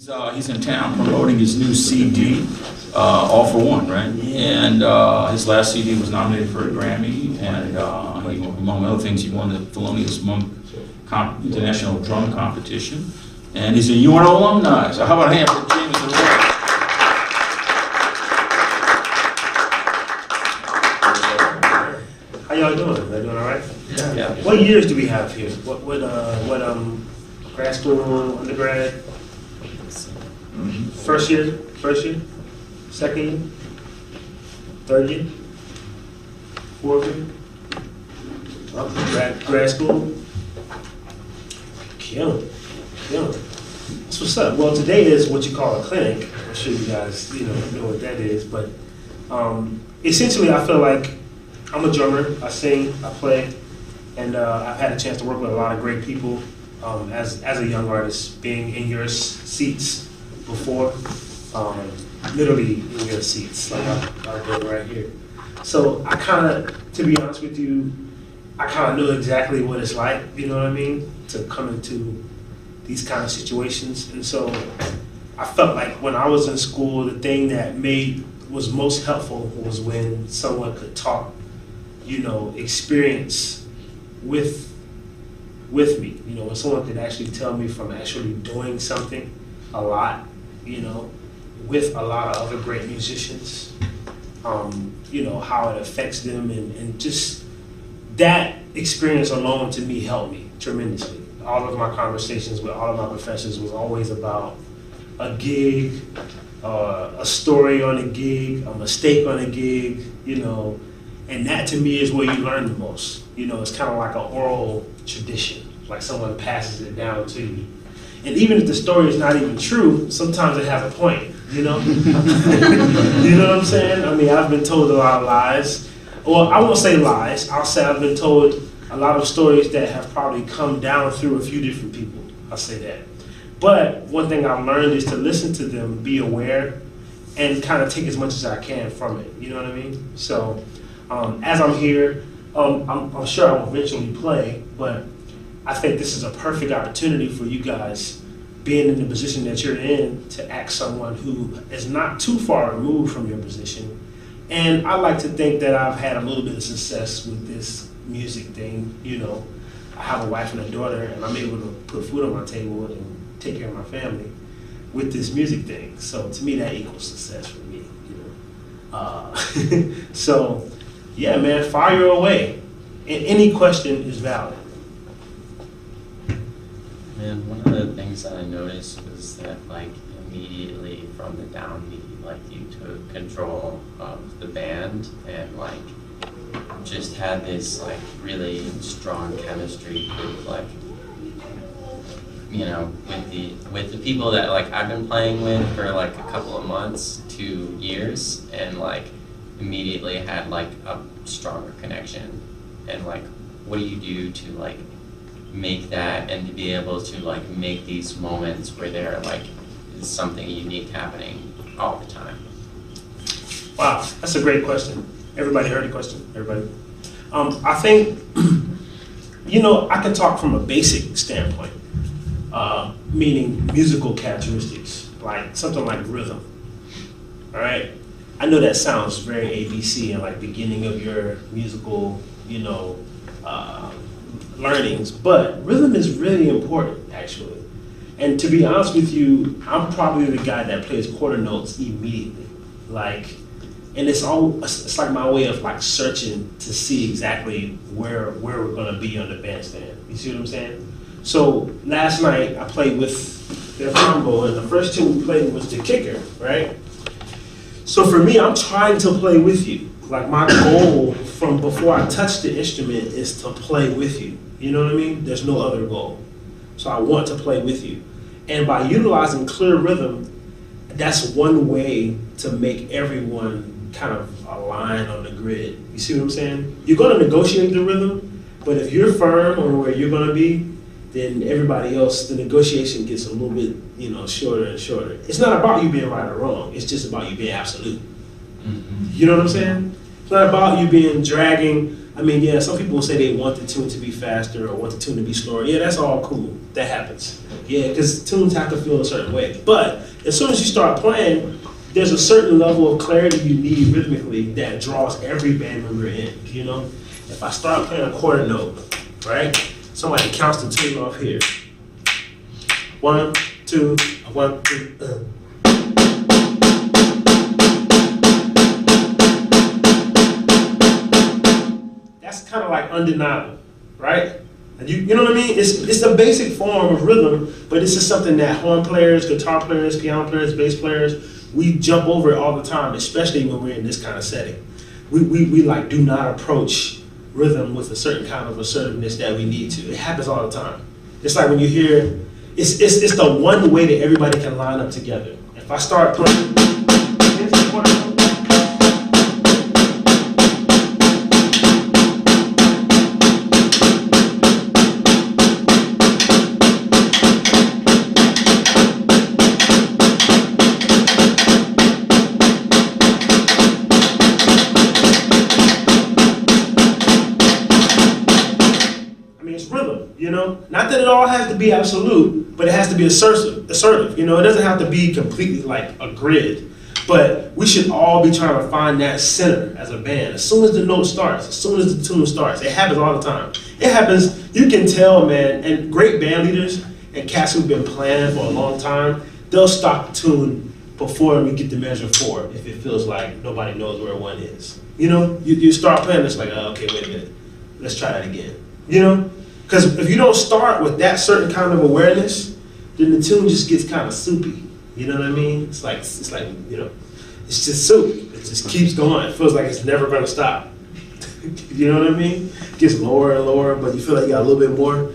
He's in town promoting his new CD, All for One, right? And his last CD was nominated for a Grammy, and among other things, he won the Thelonious Monk International Drum Competition. And he's a UNO alumni. So how about a hand for Jamison? How y'all doing? Y'all doing all right? Yeah. What years do we have here? What grad school, undergrad? First year, second year, third year, fourth year, grad school. Killing. That's what's up. Well, today is what you call a clinic. I'm sure you guys, know what that is. But essentially, I feel like I'm a drummer. I sing, I play, and I've had a chance to work with a lot of great people as a young artist, being in your seats before, literally in your seats, like I've been right here. So I kind of, to be honest with you, I kind of know exactly what it's like, you know what I mean, to come into these kind of situations. And so I felt like when I was in school, the thing that was most helpful was when someone could talk, experience with me, when someone could actually tell me from actually doing something a lot, with a lot of other great musicians, how it affects them, and just that experience alone to me helped me tremendously. All of my conversations with all of my professors was always about a gig, a story on a gig, a mistake on a gig, and that to me is where you learn the most. It's kind of like an oral tradition, like someone passes it down to you. And even if the story is not even true, sometimes it has a point, You know what I'm saying? I mean, I've been told a lot of lies. Well, I won't say lies. I'll say I've been told a lot of stories that have probably come down through a few different people. I'll say that. But one thing I've learned is to listen to them, be aware, and kind of take as much as I can from it. You know what I mean? So as I'm here, I'm sure I will eventually play, but I think this is a perfect opportunity for you guys, being in the position that you're in, to ask someone who is not too far removed from your position. And I like to think that I've had a little bit of success with this music thing. I have a wife and a daughter, and I'm able to put food on my table and take care of my family with this music thing. So to me, that equals success for me. So yeah, man, fire away. And any question is valid. And one of the things that I noticed was that, immediately from the downbeat, you took control of the band and, just had this, really strong chemistry with, with the people that, I've been playing with for, a couple of months to years, and, immediately had, a stronger connection. And, what do you do to, make that, and to be able to make these moments where there is something unique happening all the time? Wow, that's a great question. Everybody heard the question? Everybody? I think, I can talk from a basic standpoint, meaning musical characteristics, something like rhythm. All right? I know that sounds very ABC and beginning of your musical, learnings, but rhythm is really important, actually. And to be honest with you, I'm probably the guy that plays quarter notes immediately. And it's like my way of searching to see exactly where we're gonna be on the bandstand. You see what I'm saying? So last night I played with their combo, and the first tune we played was the kicker, right? So for me, I'm trying to play with you. My goal from before I touch the instrument is to play with you. You know what I mean? There's no other goal. So I want to play with you. And by utilizing clear rhythm, that's one way to make everyone kind of align on the grid. You see what I'm saying? You're gonna negotiate the rhythm, but if you're firm on where you're gonna be, then everybody else, the negotiation gets a little bit, shorter and shorter. It's not about you being right or wrong. It's just about you being absolute. Mm-hmm. You know what I'm saying? It's not about you being dragging. I mean, yeah, some people will say they want the tune to be faster or want the tune to be slower. Yeah, that's all cool. That happens. Yeah, because tunes have to feel a certain way. But as soon as you start playing, there's a certain level of clarity you need rhythmically that draws every band member in, you know? If I start playing a quarter note, right? Somebody counts the tune off here. 1, 2, 1, 2, That's kind of like undeniable, right? And you know what I mean? It's the basic form of rhythm, but this is something that horn players, guitar players, piano players, bass players, we jump over it all the time, especially when we're in this kind of setting. We like do not approach rhythm with a certain kind of assertiveness that we need to. It happens all the time. It's like when you hear, it's the one way that everybody can line up together. If I start playing, you know, not that it all has to be absolute, but it has to be assertive. You know, it doesn't have to be completely like a grid, but we should all be trying to find that center as a band. As soon as the note starts, as soon as the tune starts, it happens all the time. It happens, you can tell, man, and great band leaders and cats who've been playing for a long time, they'll stop the tune before we get to measure 4 if it feels like nobody knows where 1 is. You know, you start playing, it's like, oh, okay, wait a minute, let's try that again. You know? Because if you don't start with that certain kind of awareness, then the tune just gets kind of soupy. You know what I mean? It's like you know, it's just soup. It just keeps going. It feels like it's never going to stop. You know what I mean? It gets lower and lower, but you feel like you got a little bit more.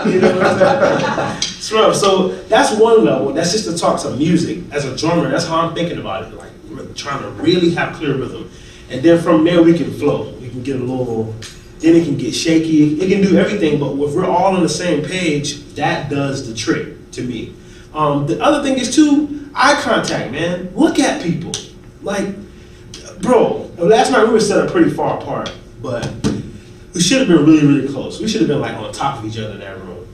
You know what I'm saying? So that's one level. That's just to talk to music. As a drummer, that's how I'm thinking about it. Like trying to really have clear rhythm. And then from there we can flow. We can get a little. Then it can get shaky. It can do everything, but if we're all on the same page, that does the trick to me. The other thing is too, eye contact, man. Look at people. Like, bro, last night we were set up pretty far apart, but we should have been really, really close. We should have been like on top of each other in that room.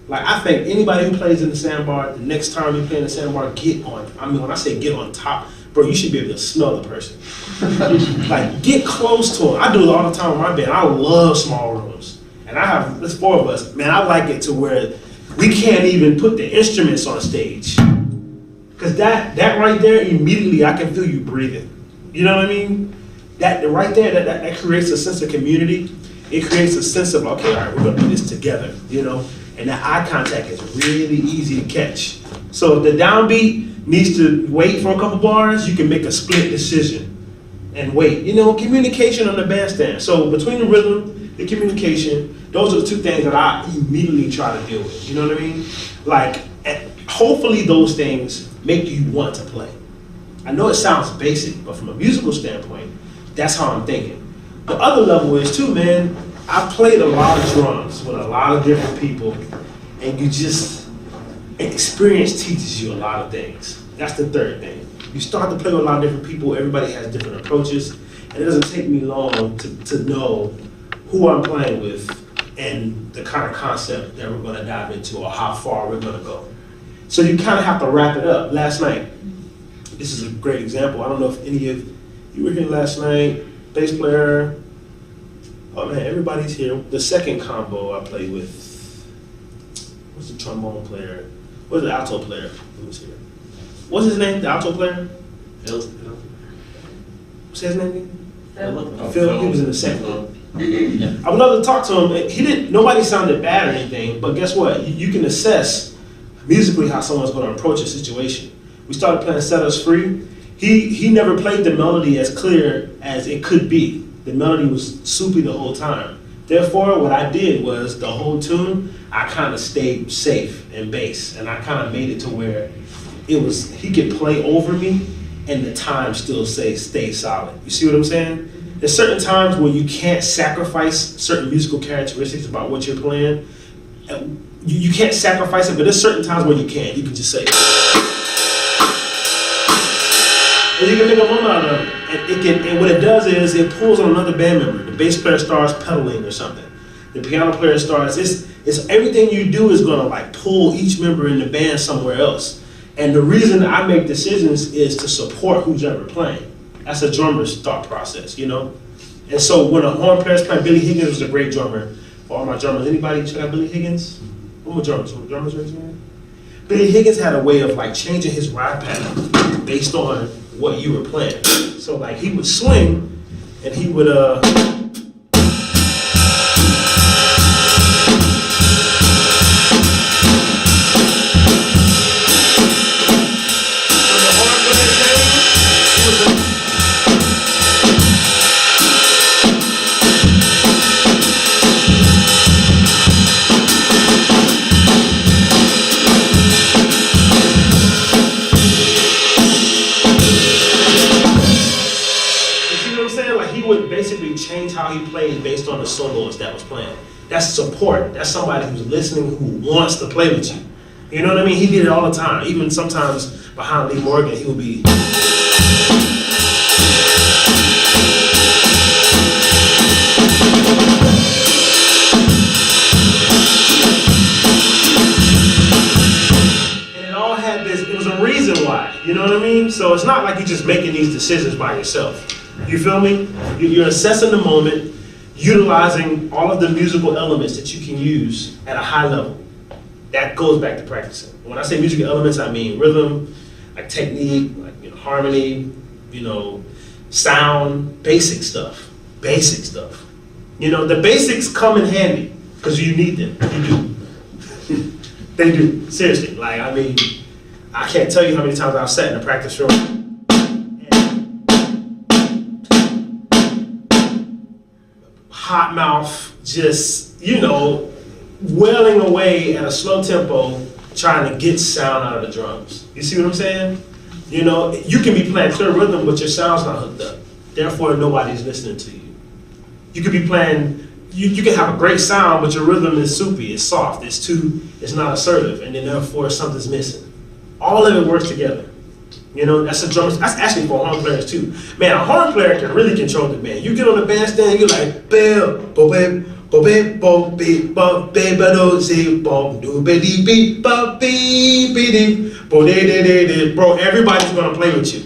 Like, I think anybody who plays in the sandbar, the next time you play in the sandbar, get on. I mean, when I say get on top, bro, you should be able to smell the person. Like, get close to them. I do it all the time with my band. I love small rooms. And there's 4 of us. Man, I like it to where we can't even put the instruments on stage. Because that right there, immediately I can feel you breathing. You know what I mean? That right there, that creates a sense of community. It creates a sense of, okay, all right, we're going to do this together, you know? And that eye contact is really easy to catch. So if the downbeat needs to wait for a couple bars, you can make a split decision and wait. You know, communication on the bandstand. So between the rhythm, the communication, those are the 2 things that I immediately try to deal with. You know what I mean? Like, hopefully those things make you want to play. I know it sounds basic, but from a musical standpoint, that's how I'm thinking. The other level is too, man, I've played a lot of drums with a lot of different people, and experience teaches you a lot of things. That's the third thing. You start to play with a lot of different people, everybody has different approaches, and it doesn't take me long to know who I'm playing with and the kind of concept that we're gonna dive into or how far we're gonna go. So you kind of have to wrap it up. Last night, this is a great example. I don't know if any of you were here last night, bass player. Oh man, everybody's here. The second combo I played with, what's the trombone player? What's the alto player who was here? What's his name, the alto player? Phil. What's his name? Phil, he was in the second one. Yeah. I would love to talk to him. Nobody sounded bad or anything, but guess what? You can assess musically how someone's gonna approach a situation. We started playing Set Us Free. He never played the melody as clear as it could be. The melody was soupy the whole time. Therefore, what I did was the whole tune, I kind of stayed safe and bass, and I kind of made it to where he could play over me, and the time still stay solid. You see what I'm saying? There's certain times where you can't sacrifice certain musical characteristics about what you're playing. You can't sacrifice it, but there's certain times where you can. You can just say, and you can make a moment out of it. and what it does is it pulls on another band member. The bass player starts pedaling or something. The piano player starts. It's everything you do is gonna like pull each member in the band somewhere else. And the reason I make decisions is to support who's ever playing. That's a drummer's thought process, you know. And so when a horn player's playing, Billy Higgins was a great drummer. For all my drummers, anybody check out Billy Higgins? What my drummers? What drummers raise your hand? Billy Higgins had a way of like changing his ride pattern based on what you were playing. So like he would swing and he would change how he played based on the soloist that was playing. That's support. That's somebody who's listening, who wants to play with you. You know what I mean? He did it all the time. Even sometimes behind Lee Morgan, he would be. And it all had this, it was a reason why. You know what I mean? So it's not like you're just making these decisions by yourself. You feel me? You're assessing the moment, utilizing all of the musical elements that you can use at a high level. That goes back to practicing. When I say musical elements, I mean rhythm, like technique, like harmony, sound, basic stuff. Basic stuff. The basics come in handy because you need them. You do. They do. Seriously. Like, I mean, I can't tell you how many times I've sat in a practice room. Hot mouth, just, wailing away at a slow tempo, trying to get sound out of the drums. You see what I'm saying? You can be playing clear rhythm, but your sound's not hooked up. Therefore, nobody's listening to you. You could be playing, you can have a great sound, but your rhythm is soupy, it's soft, it's not assertive, and then therefore something's missing. All of it works together. That's actually for horn players too. Man, a horn player can really control the band. You get on the bandstand, you're like, bell, bo bam, bo bam, bo beep, bo bam, bo zee, bo do be dee beep, bo beep, be dee, bo de de de de. Bro, everybody's gonna play with you.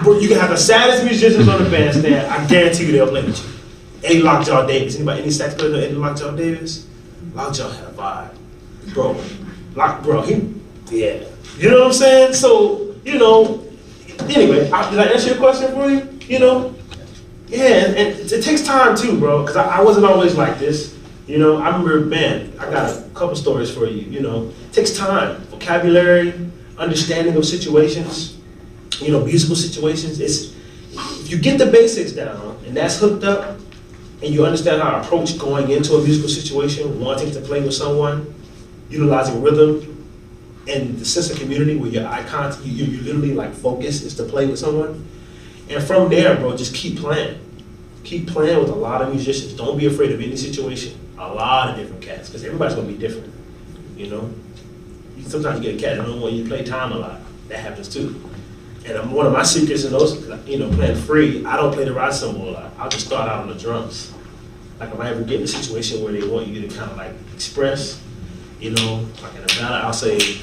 Bro, you can have the saddest musicians on the bandstand. I guarantee you they'll play with you. Eddie Lockjaw Davis. Anybody, any sax player know Eddie Lockjaw Davis? Lockjaw had a vibe, bro. Yeah. You know what I'm saying? So, anyway, did I answer your question for you? Yeah, and it takes time too, bro, because I wasn't always like this. I remember, man, I got a couple stories for you, It takes time, vocabulary, understanding of situations, musical situations. If you get the basics down and that's hooked up, and you understand how to approach going into a musical situation, wanting to play with someone, utilizing rhythm, and the sense of community where your eye contact, you literally like focus is to play with someone. And from there, bro, just keep playing. Keep playing with a lot of musicians. Don't be afraid of any situation. A lot of different cats, because everybody's gonna be different, Sometimes you get a cat that don't want you to play time a lot. That happens too. And one of my secrets in those, playing free, I don't play the ride cymbal a lot. I'll just start out on the drums. Like if I ever get in a situation where they want you to kind of like express, like in a ballad, I'll say,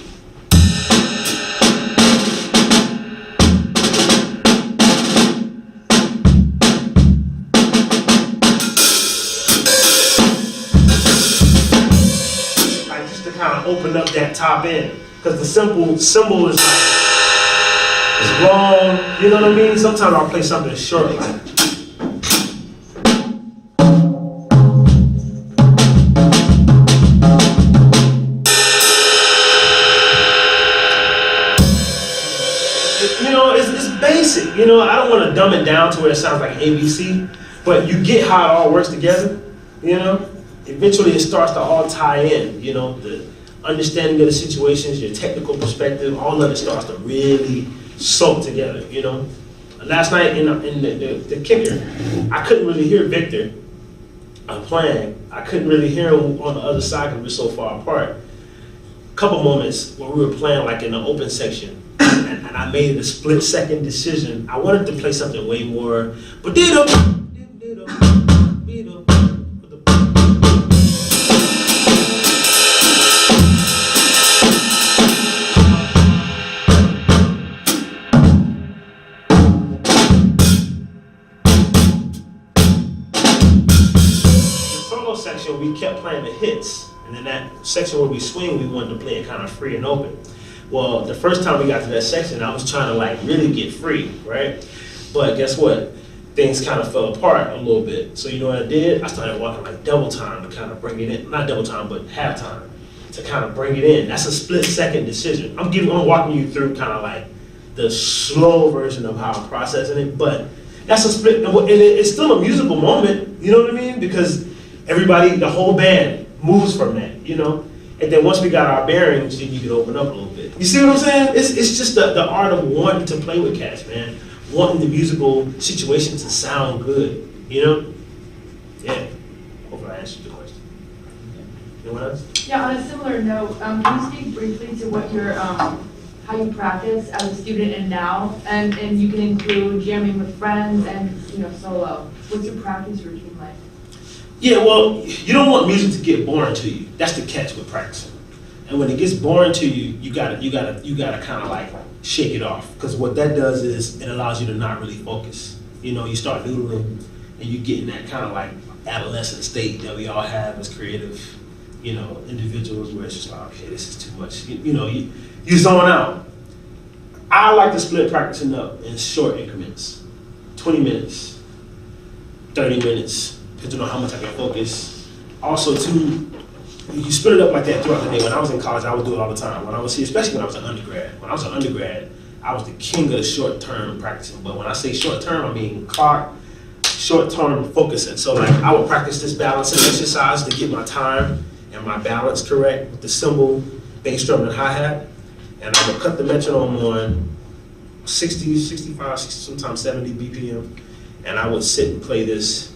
open up that top end, because the symbol is like, it's long, you know what I mean? Sometimes I'll play something short like, it's basic, I don't want to dumb it down to where it sounds like ABC, but you get how it all works together, Eventually it starts to all tie in, the understanding of the situations, your technical perspective, all of it starts to really soak together, Last night in the kicker, I couldn't really hear Victor playing. I couldn't really hear him on the other side because we were so far apart. A couple moments where we were playing like in the open section, and I made a split-second decision. I wanted to play something way more, but section, we kept playing the hits, and then that section where we swing, we wanted to play it kind of free and open. Well, the first time we got to that section, I was trying to like really get free, right? But guess what? Things kind of fell apart a little bit. So you know what I did? I started walking like double time to kind of bring it in. Not double time, but half time to kind of bring it in. That's a split-second decision. I'm walking you through kind of like the slow version of how I'm processing it, but that's a split, and it's still a musical moment, you know what I mean? Because everybody, the whole band moves from that, you know? And then once we got our bearings, then you can open up a little bit. You see what I'm saying? It's just the art of wanting to play with cats, man. Wanting the musical situation to sound good, you know? Yeah. Hopefully I answered your question. Anyone else? Yeah, on a similar note, can you speak briefly to what your, how you practice as a student and now? And you can include jamming with friends and, you know, solo. What's your practice routine like? Yeah, well, you don't want music to get boring to you. That's the catch with practicing. And when it gets boring to you, you gotta kind of like shake it off. Because what that does is it allows you to not really focus. You know, you start noodling and you get in that kind of like adolescent state that we all have as creative, you know, individuals where it's just like, okay, this is too much. You know, you zone out. I like to split practicing up in short increments. 20 minutes, 30 minutes. Depending on how much I can focus. Also, too, you split it up like that throughout the day. When I was in college, I would do it all the time. When I was here, especially when I was an undergrad. When I was an undergrad, I was the king of the short-term practicing. But when I say short-term, I mean clock, short-term focusing. So like, I would practice this balancing exercise to get my time and my balance correct with the cymbal, bass drum, and hi-hat. And I would cut the metronome on 60, 65, 60, sometimes 70 BPM. And I would sit and play this.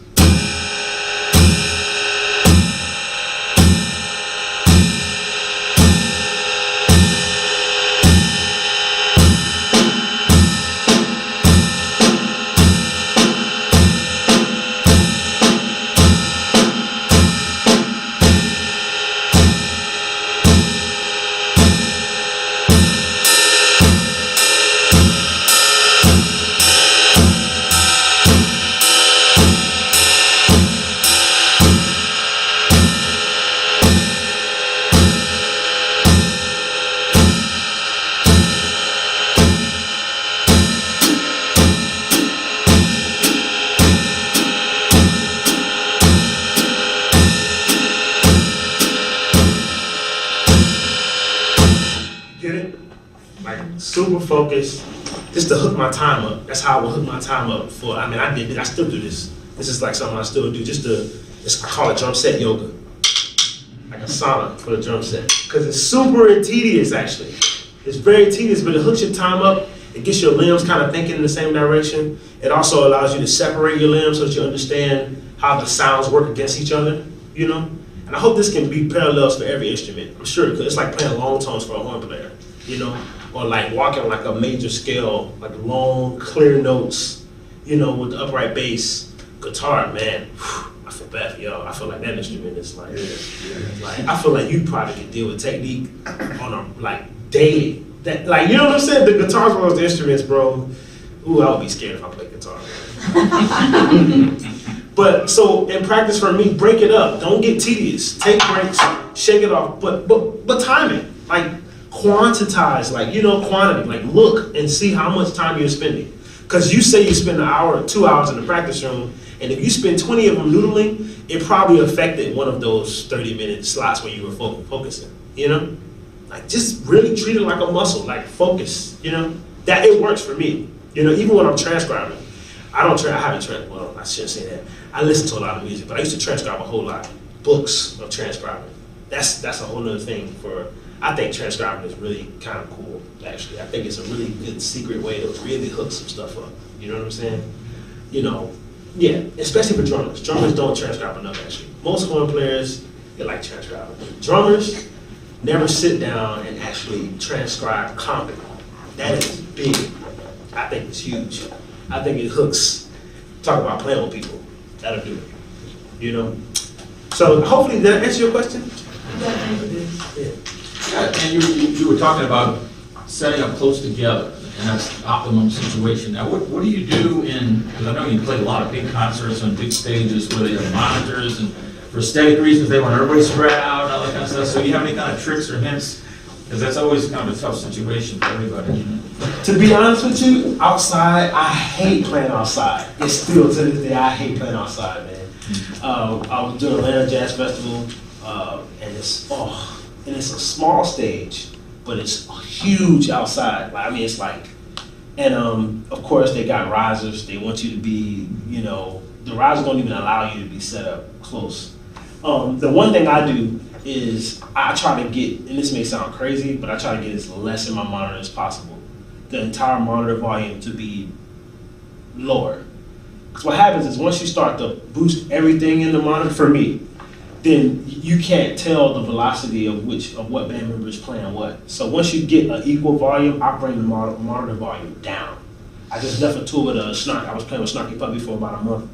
Super focused, just to hook my time up. That's how I would hook my time up for, I mean, I did it, I still do this. This is like something I still do, it's called drum set yoga. Like a sauna for the drum set. Because it's super tedious, actually. It's very tedious, but it hooks your time up. It gets your limbs kind of thinking in the same direction. It also allows you to separate your limbs so that you understand how the sounds work against each other, you know? And I hope this can be parallels for every instrument. I'm sure, because it's like playing long tones for a horn player, you know? Or like walking like a major scale, like long, clear notes, you know, with the upright bass. Guitar, man, I feel bad for y'all. I feel like that instrument is like, I feel like you probably can deal with technique on a like daily. That, like, you know what I'm saying? The guitar's one of those instruments, bro. Ooh, I would be scared if I played guitar. But so in practice for me, break it up. Don't get tedious. Take breaks, shake it off, but time it. Like quantize, like, you know, quantity. Like look and see how much time you're spending. Because you say you spend an hour or 2 hours in the practice room, and if you spend 20 of them noodling, it probably affected one of those 30-minute slots where you were focusing, you know? Like just really treat it like a muscle, like focus, you know? That it works for me, you know, even when I'm transcribing. I haven't well, I shouldn't say that. I listen to a lot of music, but I used to transcribe a whole lot. Books of transcribing. That's a whole nother thing for, I think transcribing is really kind of cool, actually. I think it's a really good secret way to really hook some stuff up. You know what I'm saying? You know, yeah, especially for drummers. Drummers don't transcribe enough, actually. Most horn players, they like transcribing. Drummers never sit down and actually transcribe comping. That is big. I think it's huge. I think it hooks. Talk about playing with people. That'll do it. You know? So hopefully that answer your question? Yeah, and you were talking about setting up close together, and that's the optimum situation. Now, what do you do because I know you played a lot of big concerts on big stages where they have monitors, and for aesthetic reasons, they want everybody spread out and all that kind of stuff. So you have any kind of tricks or hints? Because that's always kind of a tough situation for everybody, you know? To be honest with you, outside, I hate playing outside. It's still to this day, I hate playing outside, man. I was doing Atlanta Jazz Festival, and it's a small stage, but it's huge outside. Like, I mean, it's like, and of course they got risers. They want you to be, you know, the risers don't even allow you to be set up close. The one thing I do is I try to get, and this may sound crazy, but I try to get as less in my monitor as possible. The entire monitor volume to be lower. Because what happens is once you start to boost everything in the monitor, for me, then you can't tell the velocity of what band member is playing what. So once you get an equal volume, I bring the monitor volume down. I just left a tour with a Snark. I was playing with Snarky Puppy for about a month,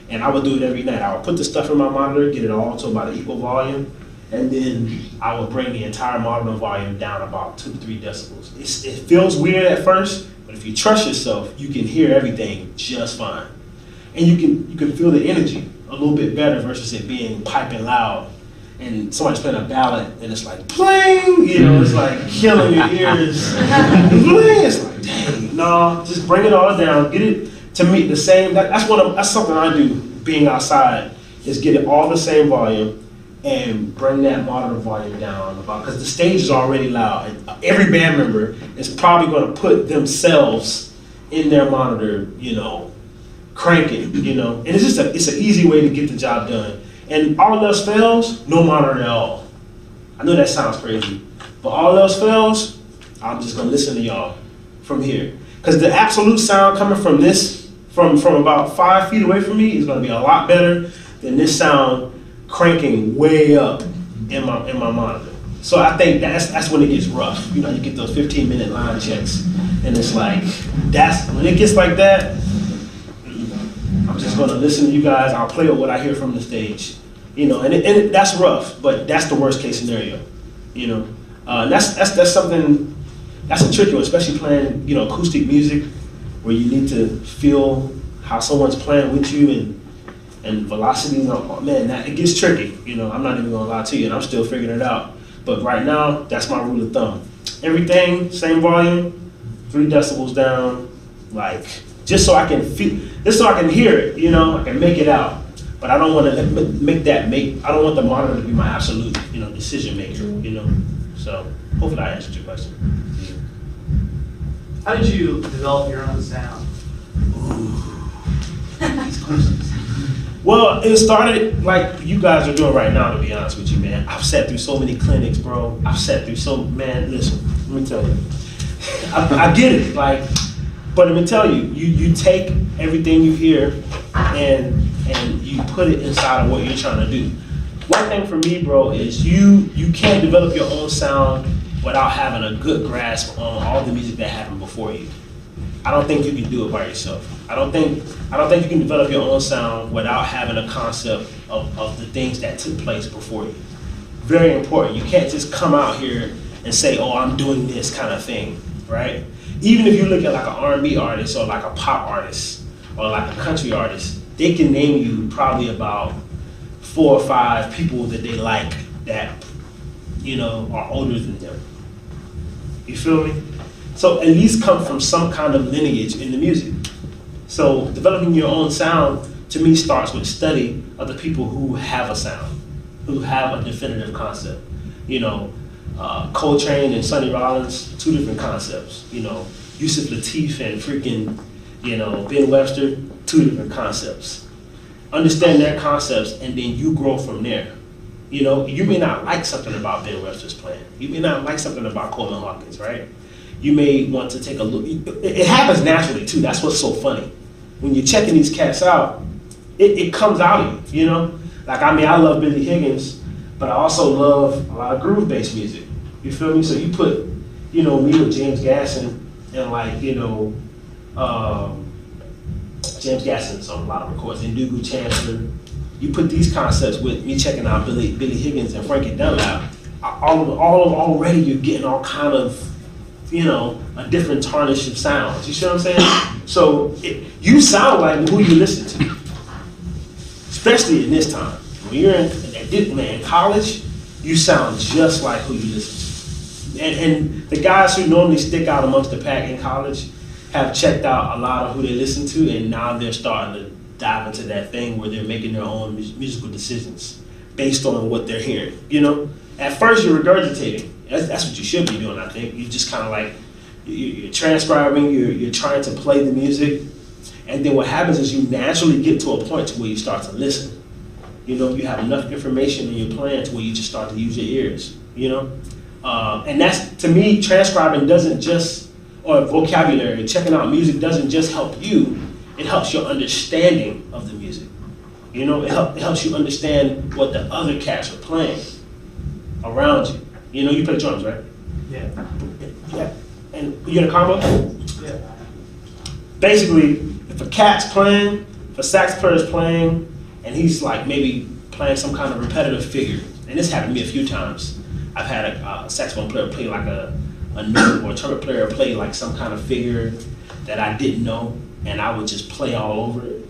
and I would do it every night. I would put the stuff in my monitor, get it all to about an equal volume, and then I would bring the entire monitor volume down about 2 to 3 decibels. It feels weird at first, but if you trust yourself, you can hear everything just fine. And you can feel the energy a little bit better versus it being piping loud and somebody's playing a ballad and it's like pling, you know, it's like killing your ears. Pling, it's like, dang, no, just bring it all down. Get it to meet the same. That's something I do being outside, is get it all the same volume and bring that monitor volume down because the stage is already loud. And every band member is probably going to put themselves in their monitor, you know, crank it, you know, and it's an easy way to get the job done. And all else fails, no monitor at all. I know that sounds crazy, but all else fails, I'm just gonna listen to y'all from here. Because the absolute sound coming from this, from about 5 feet away from me is gonna be a lot better than this sound cranking way up in my monitor. So I think that's when it gets rough. You know, you get those 15-minute line checks, and it's like, when it gets like that, I'm just gonna listen to you guys. I'll play with what I hear from the stage, you know, and that's rough, but that's the worst case scenario, you know. That's something, that's a tricky one, especially playing, you know, acoustic music where you need to feel how someone's playing with you and velocity. Man, it gets tricky, you know. I'm not even gonna lie to you, and I'm still figuring it out. But right now, that's my rule of thumb. Everything, same volume, 3 decibels down, like, just so I can hear it, you know, I can make it out. But I don't want to I don't want the monitor to be my absolute, you know, decision maker, you know. So hopefully I answered your question. How did you develop your own sound? Well, it started like you guys are doing right now, to be honest with you, man. I've sat through so many clinics, bro. Man, listen, let me tell you. I get it, like, but let me tell you, you take everything you hear and you put it inside of what you're trying to do. One thing for me, bro, is you can't develop your own sound without having a good grasp on all the music that happened before you. I don't think you can do it by yourself. I don't think you can develop your own sound without having a concept of the things that took place before you. Very important. You can't just come out here and say, oh, I'm doing this kind of thing, right? Even if you look at like an R&B artist or like a pop artist or like a country artist, they can name you probably about 4 or 5 people that they like that, you know, are older than them. You feel me? So at least come from some kind of lineage in the music. So developing your own sound, to me, starts with study of the people who have a sound, who have a definitive concept. You know, Coltrane and Sonny Rollins, 2 different concepts. You know, Yusuf Lateef and freaking, you know, Ben Webster, 2 different concepts. Understand their concepts, and then you grow from there. You know, you may not like something about Ben Webster's playing. You may not like something about Coleman Hawkins, right? You may want to take a look. It happens naturally too. That's what's so funny. When you're checking these cats out, it comes out of you, you know? Like, I mean, I love Billy Higgins, but I also love a lot of groove-based music. You feel me? So you put, you know, me with James Gasson and like, James Gaston's on a lot of records, and Ndugu Chancellor. You put these concepts with me checking out Billy Higgins and Frankie Dunlap, already you're getting all kind of, a different tarnish of sounds. You see what I'm saying? So you sound like who you listen to, especially in this time. When you're in college, you sound just like who you listen to. And the guys who normally stick out amongst the pack in college have checked out a lot of who they listen to, and now they're starting to dive into that thing where they're making their own musical decisions based on what they're hearing. At first you're regurgitating. That's what you should be doing, I think. You just kind of like, you're transcribing, you're trying to play the music, and then what happens is you naturally get to a point to where you start to listen. You have enough information in your plan to where you just start to use your ears, And that's, to me, transcribing doesn't just, or vocabulary, checking out music doesn't just help you, it helps your understanding of the music. It helps you understand what the other cats are playing around you. You play drums, right? Yeah. Yeah. And you in a combo? Yeah. Basically, if a cat's playing, if a sax player is playing, and he's like maybe playing some kind of repetitive figure, and this happened to me a few times. I've had a saxophone player play like a note, or a trumpet player play like some kind of figure that I didn't know, and I would just play all over it.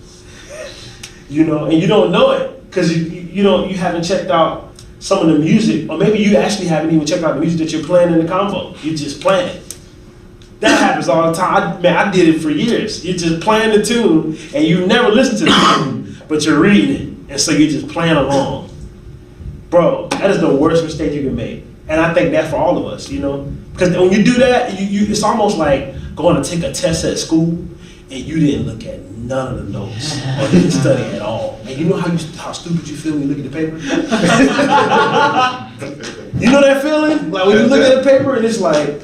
And you don't know it because you haven't checked out some of the music, or maybe you actually haven't even checked out the music that you're playing in the combo. You're just playing it. That happens all the time. I did it for years. You're just playing the tune, and you never listen to the tune, but you're reading it, and so you're just playing along. Bro, that is the worst mistake you can make, and I think that's for all of us, because when you do that, it's almost like going to take a test at school, and you didn't look at none of the notes, or didn't study at all. And you know how stupid you feel when you look at the paper? You know that feeling? Like when you look at the paper and it's like,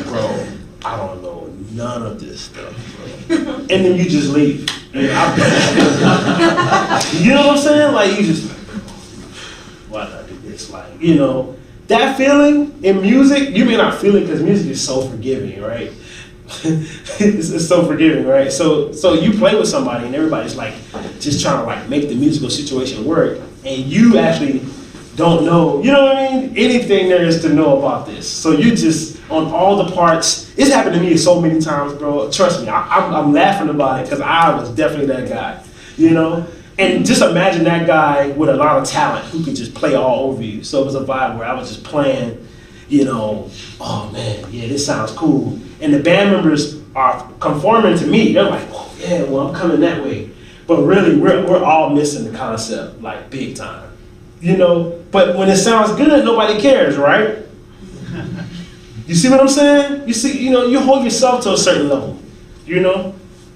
bro, I don't know none of this stuff, bro. And then you just leave. You know what I'm saying? Like you just, why did I do this? Like, that feeling in music, you may not feel it because music is so forgiving, right? It's so forgiving, right? So you play with somebody and everybody's like just trying to like make the musical situation work, and you actually don't know, anything there is to know about this. So you just on all the parts. It's happened to me so many times, bro. Trust me, I'm laughing about it because I was definitely that guy, And just imagine that guy with a lot of talent who could just play all over you. So it was a vibe where I was just playing, oh man, yeah, this sounds cool. And the band members are conforming to me. They're like, oh yeah, well, I'm coming that way. But really, we're all missing the concept, like big time. But when it sounds good, nobody cares, right? You see what I'm saying? You see, you hold yourself to a certain level,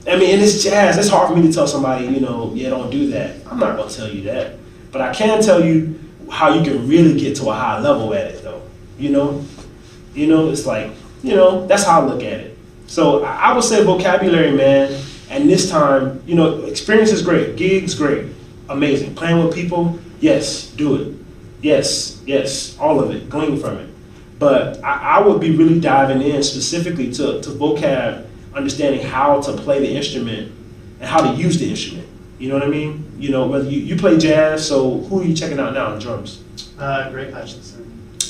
I mean, and it's jazz. It's hard for me to tell somebody, yeah, don't do that. I'm not gonna tell you that. But I can tell you how you can really get to a high level at it, though. It's like, that's how I look at it. So I would say vocabulary, man. And this time, experience is great. Gigs, great. Amazing. Playing with people, yes, do it. Yes, all of it. Glean from it. But I would be really diving in specifically to vocab, understanding how to play the instrument and how to use the instrument. You know what I mean? Whether you play jazz, so who are you checking out now on drums? Greg Hutchinson.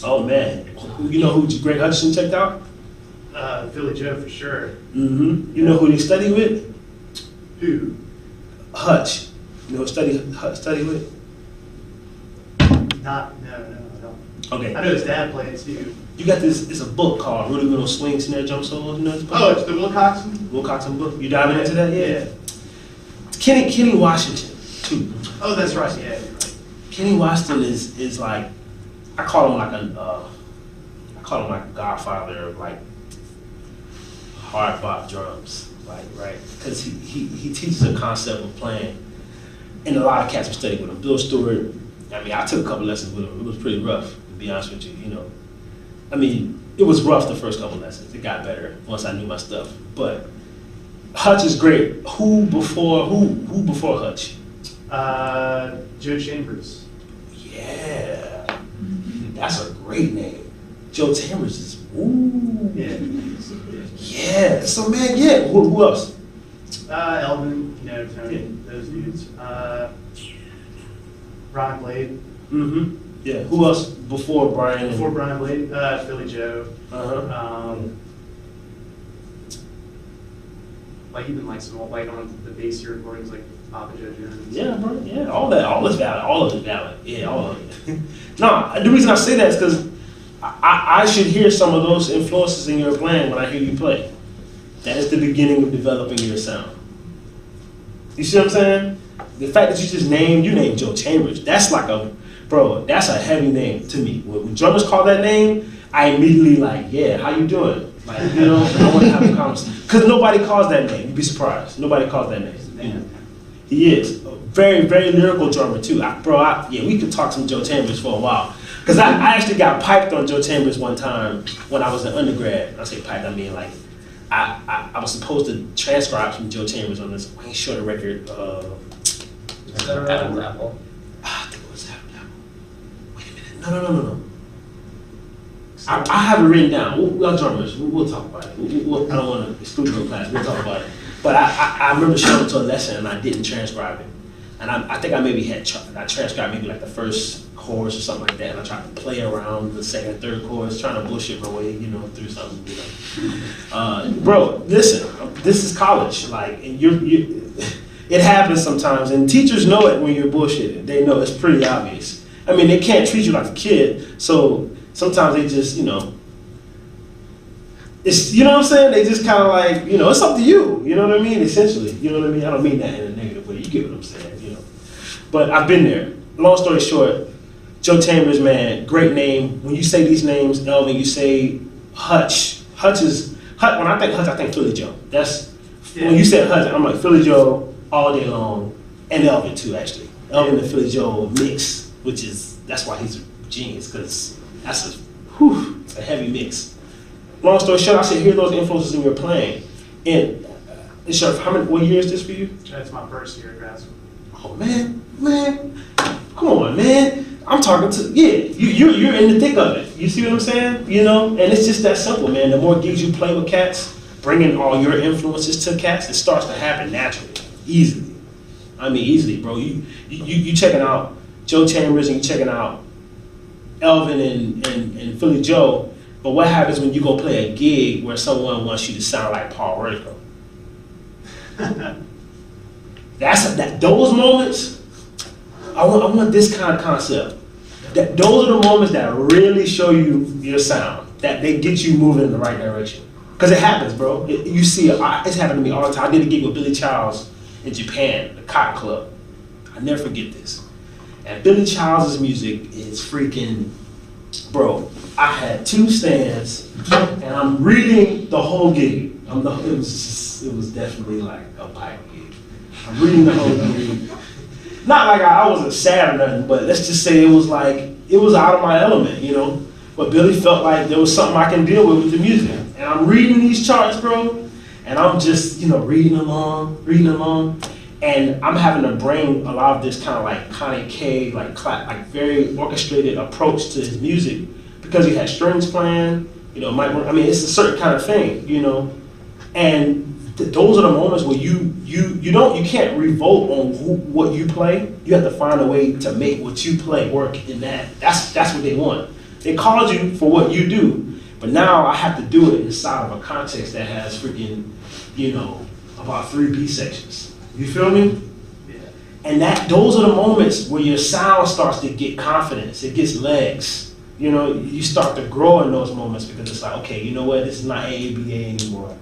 Oh man, you know who Greg Hutchinson checked out? Philly Joe for sure. Mm-hmm. You know who he studied with? Who? Hutch. You know who study with? No, I don't. Okay. I know his dad played too. You got this, it's a book called Rudy Little Swing Snare Jump Solos, this book? Oh, it's the Wilcoxon? Wilcoxon book. You diving into that? Yeah. Kenny Washington, too. Oh, that's right, yeah, you're right. Kenny Washington is like, I call him like a godfather of like hard bop drums, like, right? Because he teaches a concept of playing, and a lot of cats were studying with him. Bill Stewart, I mean, I took a couple lessons with him. It was pretty rough, to be honest with you, I mean, it was rough the first couple lessons. It got better once I knew my stuff. But Hutch is great. Who before Hutch? Joe Chambers. Yeah, that's a great name. Joe Chambers is, ooh. Yeah. Yeah, so man, yeah, who else? Elvin, you know, Tony, those dudes. Brian Blade. Mm-hmm. Yeah, who else before Brian? Before Brian Blade, Philly Joe. Uh-huh. Like even like some like on the bass recordings like Papa Joe Jones. Yeah, bro. Yeah, all is valid. All of it valid. Yeah, all of it. No, the reason I say that is because I should hear some of those influences in your playing when I hear you play. That is the beginning of developing your sound. You see what I'm saying? The fact that you named Joe Chambers, that's like that's a heavy name to me. When drummers call that name, I immediately like, yeah, how you doing? Like, you know, I want to have a conversation. Because nobody calls that name. You'd be surprised. Nobody calls that name. You know? He is. A very, very lyrical drummer, too. We could talk some Joe Chambers for a while. Because I actually got piped on Joe Chambers one time when I was an undergrad. I say piped, I mean like, I was supposed to transcribe some Joe Chambers on this Wayne Shorter record. Adam's Apple. I think it was Adam's Apple. Wait a minute. No. I have it written down. We're drummers. We'll talk about it. I don't want to exclude your class. We'll talk about it. But I remember showing it to a lesson and I didn't transcribe it. And I think I maybe I transcribed maybe like the first chorus or something like that. And I tried to play around the second and third chorus, trying to bullshit my way, you know, through something. You know. Bro, listen. This is college. Like, and it happens sometimes, and teachers know it when you're bullshitting. They know it's pretty obvious. I mean, they can't treat you like a kid, so sometimes they just, you know, it's, you know what I'm saying? They just kind of like, you know, it's up to you. You know what I mean? Essentially, you know what I mean? I don't mean that in a negative way. You get what I'm saying, you know. But I've been there. Long story short, Joe Chambers, man, great name. When you say these names, Elvin, you say Hutch. When I think Hutch, I think Philly Joe. When you said Hutch, I'm like Philly Joe all day long, and Elvin too, actually. Elvin and Philly Joe mix, that's why he's a genius, because that's a heavy mix. Long story short, I should hear those influences in your playing. And what year is this for you? That's my first year at grad school. Oh man, come on, man. I'm talking to, you're in the thick of it. You see what I'm saying? You know, and it's just that simple, man. The more gigs you play with cats, bringing all your influences to cats, it starts to happen naturally, easily. I mean, easily, bro. You checking out Joe Chambers and you checking out Elvin and Philly Joe, but what happens when you go play a gig where someone wants you to sound like Paul Vertigo? Those moments, I want this kind of concept. Those are the moments that really show you your sound, that they get you moving in the right direction. Because it happens, bro. You see it. It's happened to me all the time. I did a gig with Billy Childs in Japan, the Cotton Club. I never forget this. And Billy Childs' music is freaking, bro. I had 2 stands, and I'm reading the whole gig. It was definitely like a pipe gig. I'm reading the whole gig. Not like I wasn't sad or nothing, but let's just say it was out of my element, you know. But Billy felt like there was something I can deal with the music. And I'm reading these charts, bro, and I'm just, you know, reading along, and I'm having to bring a lot of this kind of like Kanye K, like very orchestrated approach to his music, because he had strings playing, you know, it's a certain kind of thing, you know, and those are the moments where you can't revolt on what you play. You have to find a way to make what you play work in that. That's what they want. They called you for what you do, but now I have to do it inside of a context that has freaking, you know, about 3 B sections. You feel me? Yeah. And those are the moments where your sound starts to get confidence. It gets legs. You know, you start to grow in those moments, because it's like, okay, you know what? This is not AABA anymore.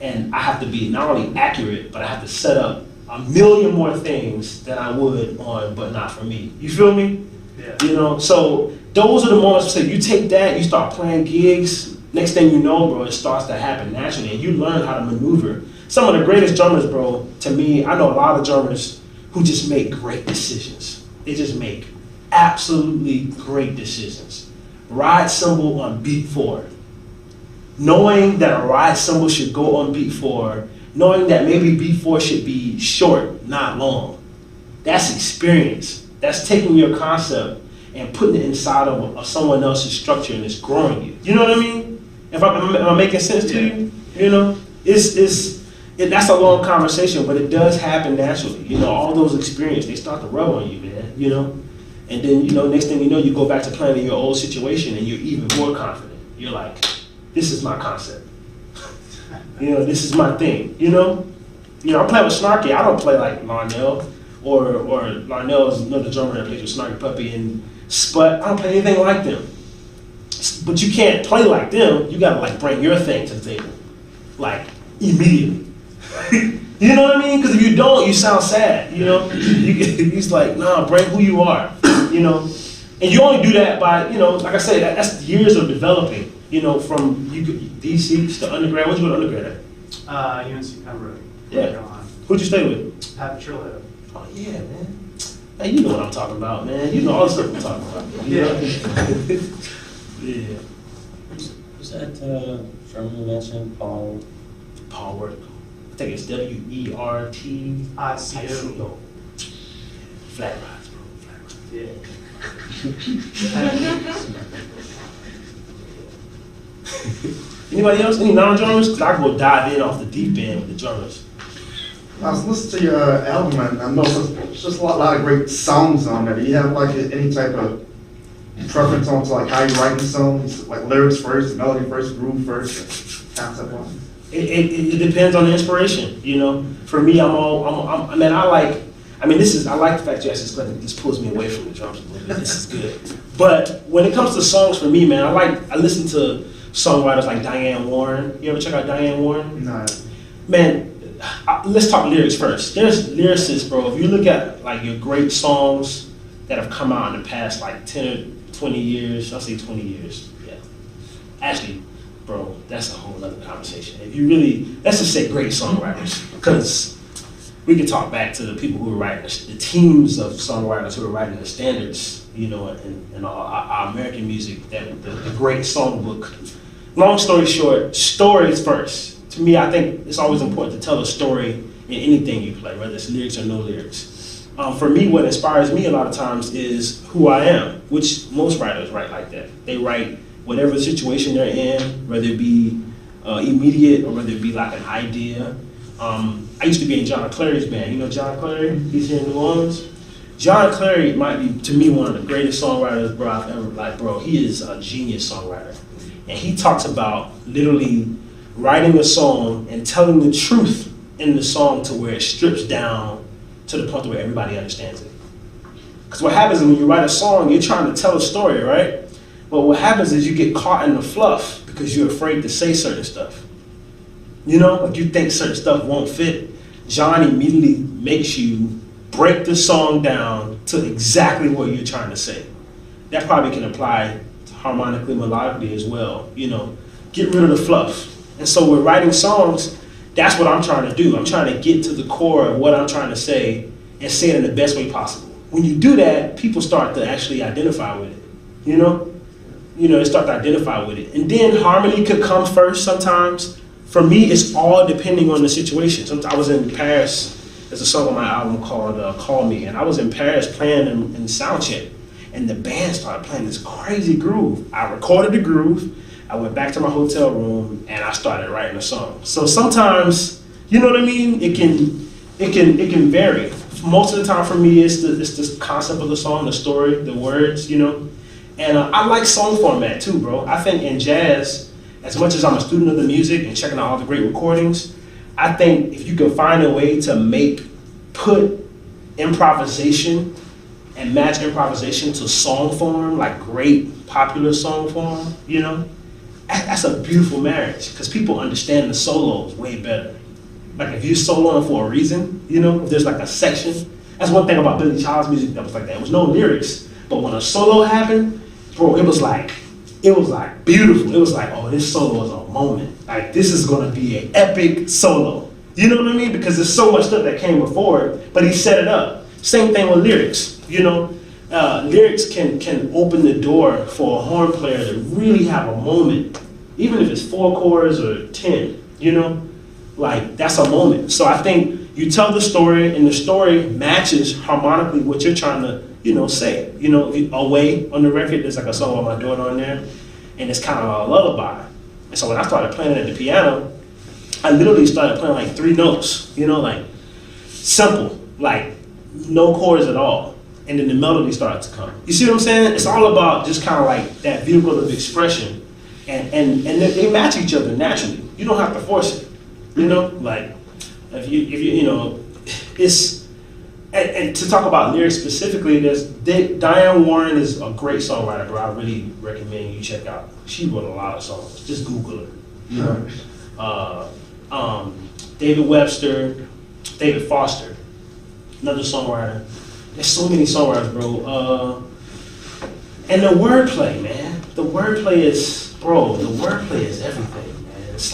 And I have to be not only accurate, but I have to set up a million more things than I would on But Not For Me. You feel me? Yeah. You know, so those are the moments. So you take that, you start playing gigs. Next thing you know, bro, it starts to happen naturally, and you learn how to maneuver. Some of the greatest drummers, bro, to me, I know a lot of drummers who just make great decisions. They just make absolutely great decisions. Ride cymbal on beat 4. Knowing that a ride cymbal should go on beat 4, knowing that maybe beat 4 should be short, not long. That's experience. That's taking your concept and putting it inside of someone else's structure and it's growing you. You know what I mean? Am I making sense to you? You know, that's a long conversation, but it does happen naturally. You know, all those experiences, they start to rub on you, man, you know? And then, you know, next thing you know, you go back to playing in your old situation and you're even more confident. You're like, this is my concept. You know, this is my thing, you know? You know, I'm playing with Snarky. I don't play like Larnell, or Larnell is another drummer that plays with Snarky Puppy and Sput. I don't play anything like them. But you can't play like them. You gotta like bring your thing to the table, like immediately. You know what I mean? Because if you don't, you sound sad. You know, he's like, nah, bring who you are. You know, and you only do that by, you know, like I said, that's years of developing. You know, from DC to undergrad. Where'd you go to undergrad at? UNC Pembroke. Yeah. Who'd you stay with? Pat Petrillo. Oh yeah, man. Hey, you know what I'm talking about, man. You know all the stuff I'm talking about. You know? Yeah. Who's that drummer you mentioned, Paul? Paul Word. I think it's WERT. ICO. Flat rods, bro. Flat rods. Yeah. Anybody else? Any non-drummers? Because I can go dive in off the deep end with the drummers. I was listening to your album, and I know there's just a lot of great songs on there. Do you have like any type of preference on to like how you write the songs, like lyrics first, melody first, groove first, concept wise? It depends on the inspiration, you know. For me, I like the fact you asked this question. This pulls me away from the drums a little bit. This is good. But when it comes to songs, for me, man, I listen to songwriters like Diane Warren. You ever check out Diane Warren? No. Man, let's talk lyrics first. There's lyricists, bro. If you look at like your great songs that have come out in the past like 10 or 20 years, I'll say 20 years. Yeah. Actually, bro, that's a whole other conversation. If you really, let's just say great songwriters, because we could talk back to the people who were writing, the teams of songwriters who were writing the standards, you know, and our American music, the great songbook. Long story short, stories first. To me, I think it's always important to tell a story in anything you play, whether it's lyrics or no lyrics. For me, what inspires me a lot of times is who I am, which most writers write like that. They write whatever situation they're in, whether it be immediate or whether it be like an idea. I used to be in John Clary's band. You know John Clary? He's here in New Orleans. John Clary might be, to me, one of the greatest songwriters, bro, I've ever, like, bro, he is a genius songwriter. And he talks about literally writing a song and telling the truth in the song to where it strips down to the point where everybody understands it. Because what happens is when you write a song, you're trying to tell a story, right? But what happens is you get caught in the fluff because you're afraid to say certain stuff. You know, like you think certain stuff won't fit. John immediately makes you break the song down to exactly what you're trying to say. That probably can apply harmonically, melodically as well. You know, get rid of the fluff. And so with writing songs, that's what I'm trying to do. I'm trying to get to the core of what I'm trying to say and say it in the best way possible. When you do that, people start to actually identify with it. You know, they start to identify with it. And then harmony could come first sometimes. For me, it's all depending on the situation. Sometimes I was in Paris. There's a song on my album called Call Me. And I was in Paris playing in soundcheck. And the band started playing this crazy groove. I recorded the groove. I went back to my hotel room and I started writing a song. So sometimes, you know what I mean? It can vary. Most of the time for me, it's the concept of the song, the story, the words, you know. And I like song format too, bro. I think in jazz, as much as I'm a student of the music and checking out all the great recordings, I think if you can find a way to put improvisation and match improvisation to song form, like great popular song form, you know, that's a beautiful marriage because people understand the solos way better. Like if you're soloing for a reason, you know, if there's like a section. That's one thing about Billy Child's music that was like that. There was no lyrics, but when a solo happened, bro, it was like beautiful. It was like, oh, this solo is a moment. Like this is gonna be an epic solo. You know what I mean? Because there's so much stuff that came before it, but he set it up. Same thing with lyrics, you know. Lyrics can open the door for a horn player to really have a moment, even if it's 4 chords or 10, you know, like that's a moment. So I think you tell the story, and the story matches harmonically what you're trying to, say. If you, Away on the record, there's like a song with my daughter on there, and it's kind of a lullaby. And so when I started playing it at the piano, I literally started playing like 3 notes, like simple, like no chords at all. And then the melody started to come. You see what I'm saying? It's all about just kind of like that vehicle of expression. And they match each other naturally. You don't have to force it. Like if you it's, and to talk about lyrics specifically, Diane Warren is a great songwriter, bro. I really recommend you check out. She wrote a lot of songs. Just Google her. David Webster, David Foster, another songwriter. There's so many songwriters, bro. And the wordplay, man. The wordplay is everything, man. It's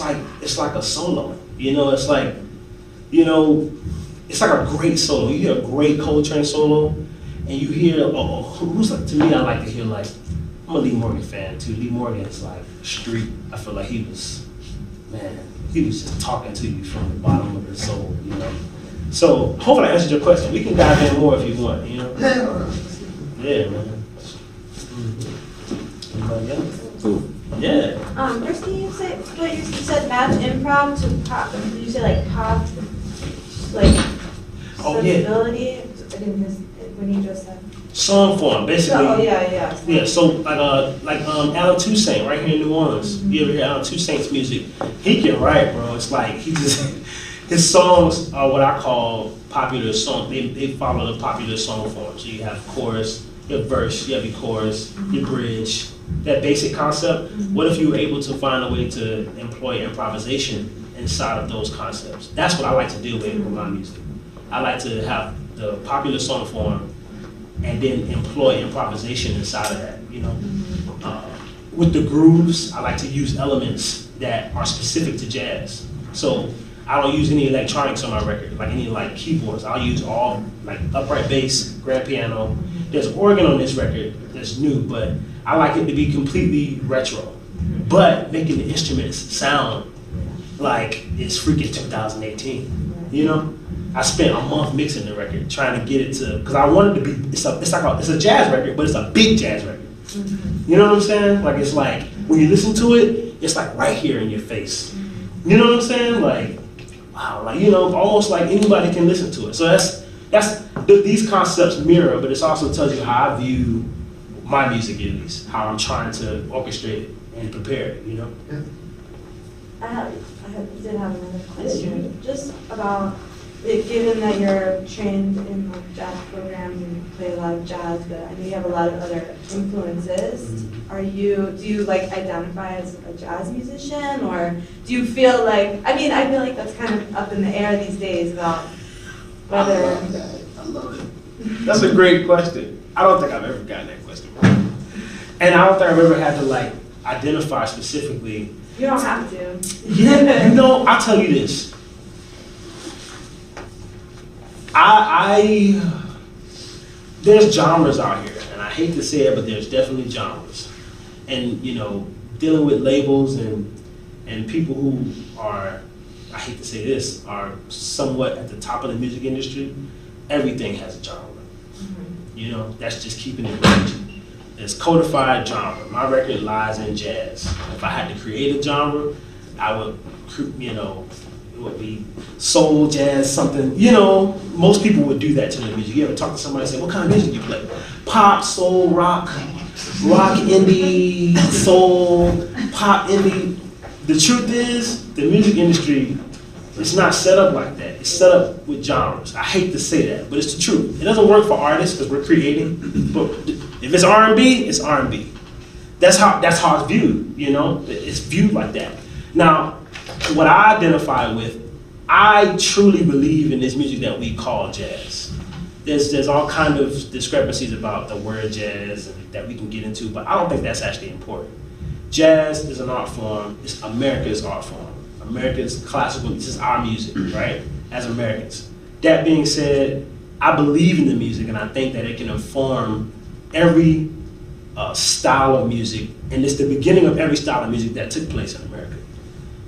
like a solo. It's like, it's like a great solo. You hear a great Coltrane solo, and you hear, to me, I like to hear like, I'm a Lee Morgan fan too. Lee Morgan is like street. I feel like he was just talking to you from the bottom of his soul, So hopefully I answered your question. We can dive in more if you want, Yeah, man. Anybody else? Cool. Yeah. First, can you say what you said? Match improv to pop. Did you say like pop, like sensibility? I didn't miss it when you just said. Song form, basically. Oh yeah. Yeah. So like Alan Toussaint right here in New Orleans. Mm-hmm. You ever hear Alan Toussaint's music? He can write, bro. It's like his songs are what I call popular song. They follow the popular song form. So you have chorus, you have verse, you have your chorus, your bridge. That basic concept. What if you were able to find a way to employ improvisation inside of those concepts? That's what I like to do with my music. I like to have the popular song form and then employ improvisation inside of that. With the grooves, I like to use elements that are specific to jazz. So I don't use any electronics on my record, like any like keyboards. I'll use all like upright bass, grand piano. There's organ on this record that's new, but I like it to be completely retro, but making the instruments sound like it's freaking 2018. I spent a month mixing the record, trying to get it to, because I wanted to be. It's a jazz record, but it's a big jazz record. You know what I'm saying? Like it's like when you listen to it, it's like right here in your face. You know what I'm saying? Like wow, like almost like anybody can listen to it. So these concepts mirror, but it also tells you how I view my music, at least how I'm trying to orchestrate it and prepare it. I did have another question, just about it, given that you're trained in like jazz programs and you play a lot of jazz, but I know you have a lot of other influences. Do you like identify as a jazz musician, or do you feel like, I feel like that's kind of up in the air these days about whether. I love it. That's a great question. I don't think I've ever gotten that question. And I don't think I've ever had to like identify specifically. You don't have to. Yeah, I'll tell you this. There's genres out here, and I hate to say it, but there's definitely genres. And dealing with labels and people who are, I hate to say this, are somewhat at the top of the music industry, everything has a genre. That's just keeping it range. There's codified genre. My record lies in jazz. If I had to create a genre, I would, it would be soul, jazz, something. Most people would do that to their music. You ever talk to somebody and say, what kind of music you play? Pop, soul, rock, indie, soul, pop, indie. The truth is, the music industry, it's not set up like that. It's set up with genres. I hate to say that, but it's the truth. It doesn't work for artists because we're creating. But if it's R&B, it's R&B. That's how it's viewed. It's viewed like that. Now, what I identify with, I truly believe in this music that we call jazz. There's all kind of discrepancies about the word jazz that we can get into, but I don't think that's actually important. Jazz is an art form. It's America's art form. America's classical. This is our music, right? As Americans. That being said, I believe in the music, and I think that it can inform every style of music, and it's the beginning of every style of music that took place in America.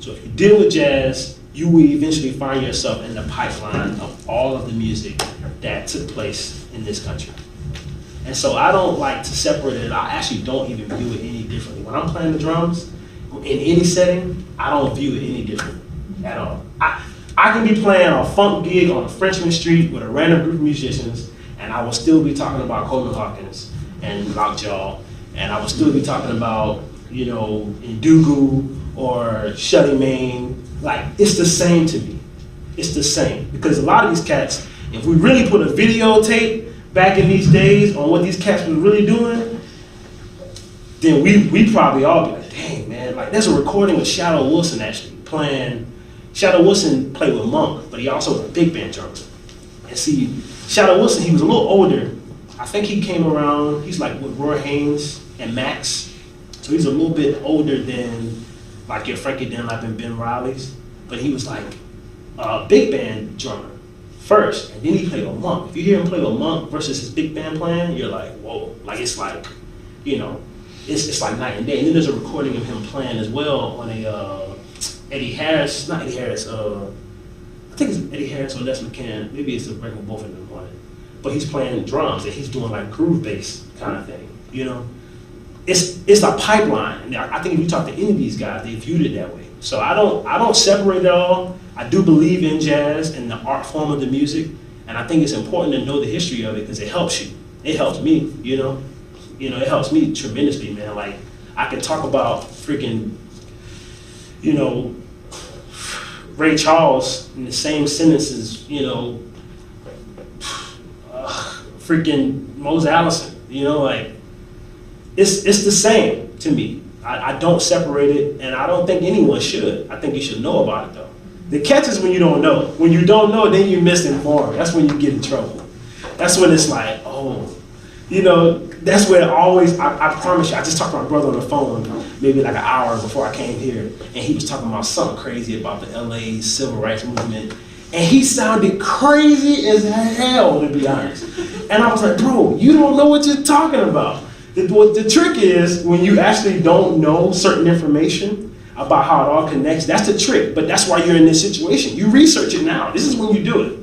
So if you deal with jazz, you will eventually find yourself in the pipeline of all of the music that took place in this country. And so I don't like to separate it. I actually don't even view it any differently. When I'm playing the drums, in any setting, I don't view it any different at all. I can be playing a funk gig on a Frenchman Street with a random group of musicians, and I will still be talking about Coleman Hawkins and Lockjaw, and I will still be talking about, you know, Ndugu or Shutty Main. Like, it's the same to me. It's the same. Because a lot of these cats, if we really put a videotape back in these days on what these cats were really doing, then we probably all be like, dang, man, like there's a recording of Shadow Wilson actually playing. Shadow Wilson played with Monk, but he also was a big band drummer. And see, Shadow Wilson, he was a little older. I think he came around, he's like with Roy Haynes and Max. So he's a little bit older than like your Frankie Dunlap and Ben Riley's. But he was like a big band drummer first, and then he played with Monk. If you hear him play with Monk versus his big band playing, you're like, whoa. Like it's like, you know, it's like night and day. And then there's a recording of him playing as well on a Eddie Harris, not Eddie Harris, I think it's Eddie Harris or Les McCann. Maybe it's a break with both of them on it. But he's playing drums and he's doing like groove bass kind of thing, you know? It's a pipeline. And I think if you talk to any of these guys, they viewed it that way. So I don't separate it all. I do believe in jazz and the art form of the music, and I think it's important to know the history of it because it helps you. It helps me, you know? It helps me tremendously, man. Like, I can talk about freaking, you know, Ray Charles in the same sentences, you know, freaking Mose Allison, you know, like, it's the same to me. I don't separate it, and I don't think anyone should. I think you should know about it, though. The catch is when you don't know. When you don't know, then you're misinformed. That's when you get in trouble. That's when it's like, oh, you know, that's where it always, I promise you, I just talked to my brother on the phone maybe like an hour before I came here, and he was talking about something crazy about the LA civil rights movement, and he sounded crazy as hell, to be honest. And I was like, bro, you don't know what you're talking about. The trick is when you actually don't know certain information about how it all connects, that's the trick, but that's why you're in this situation. You research it now. This is when you do it.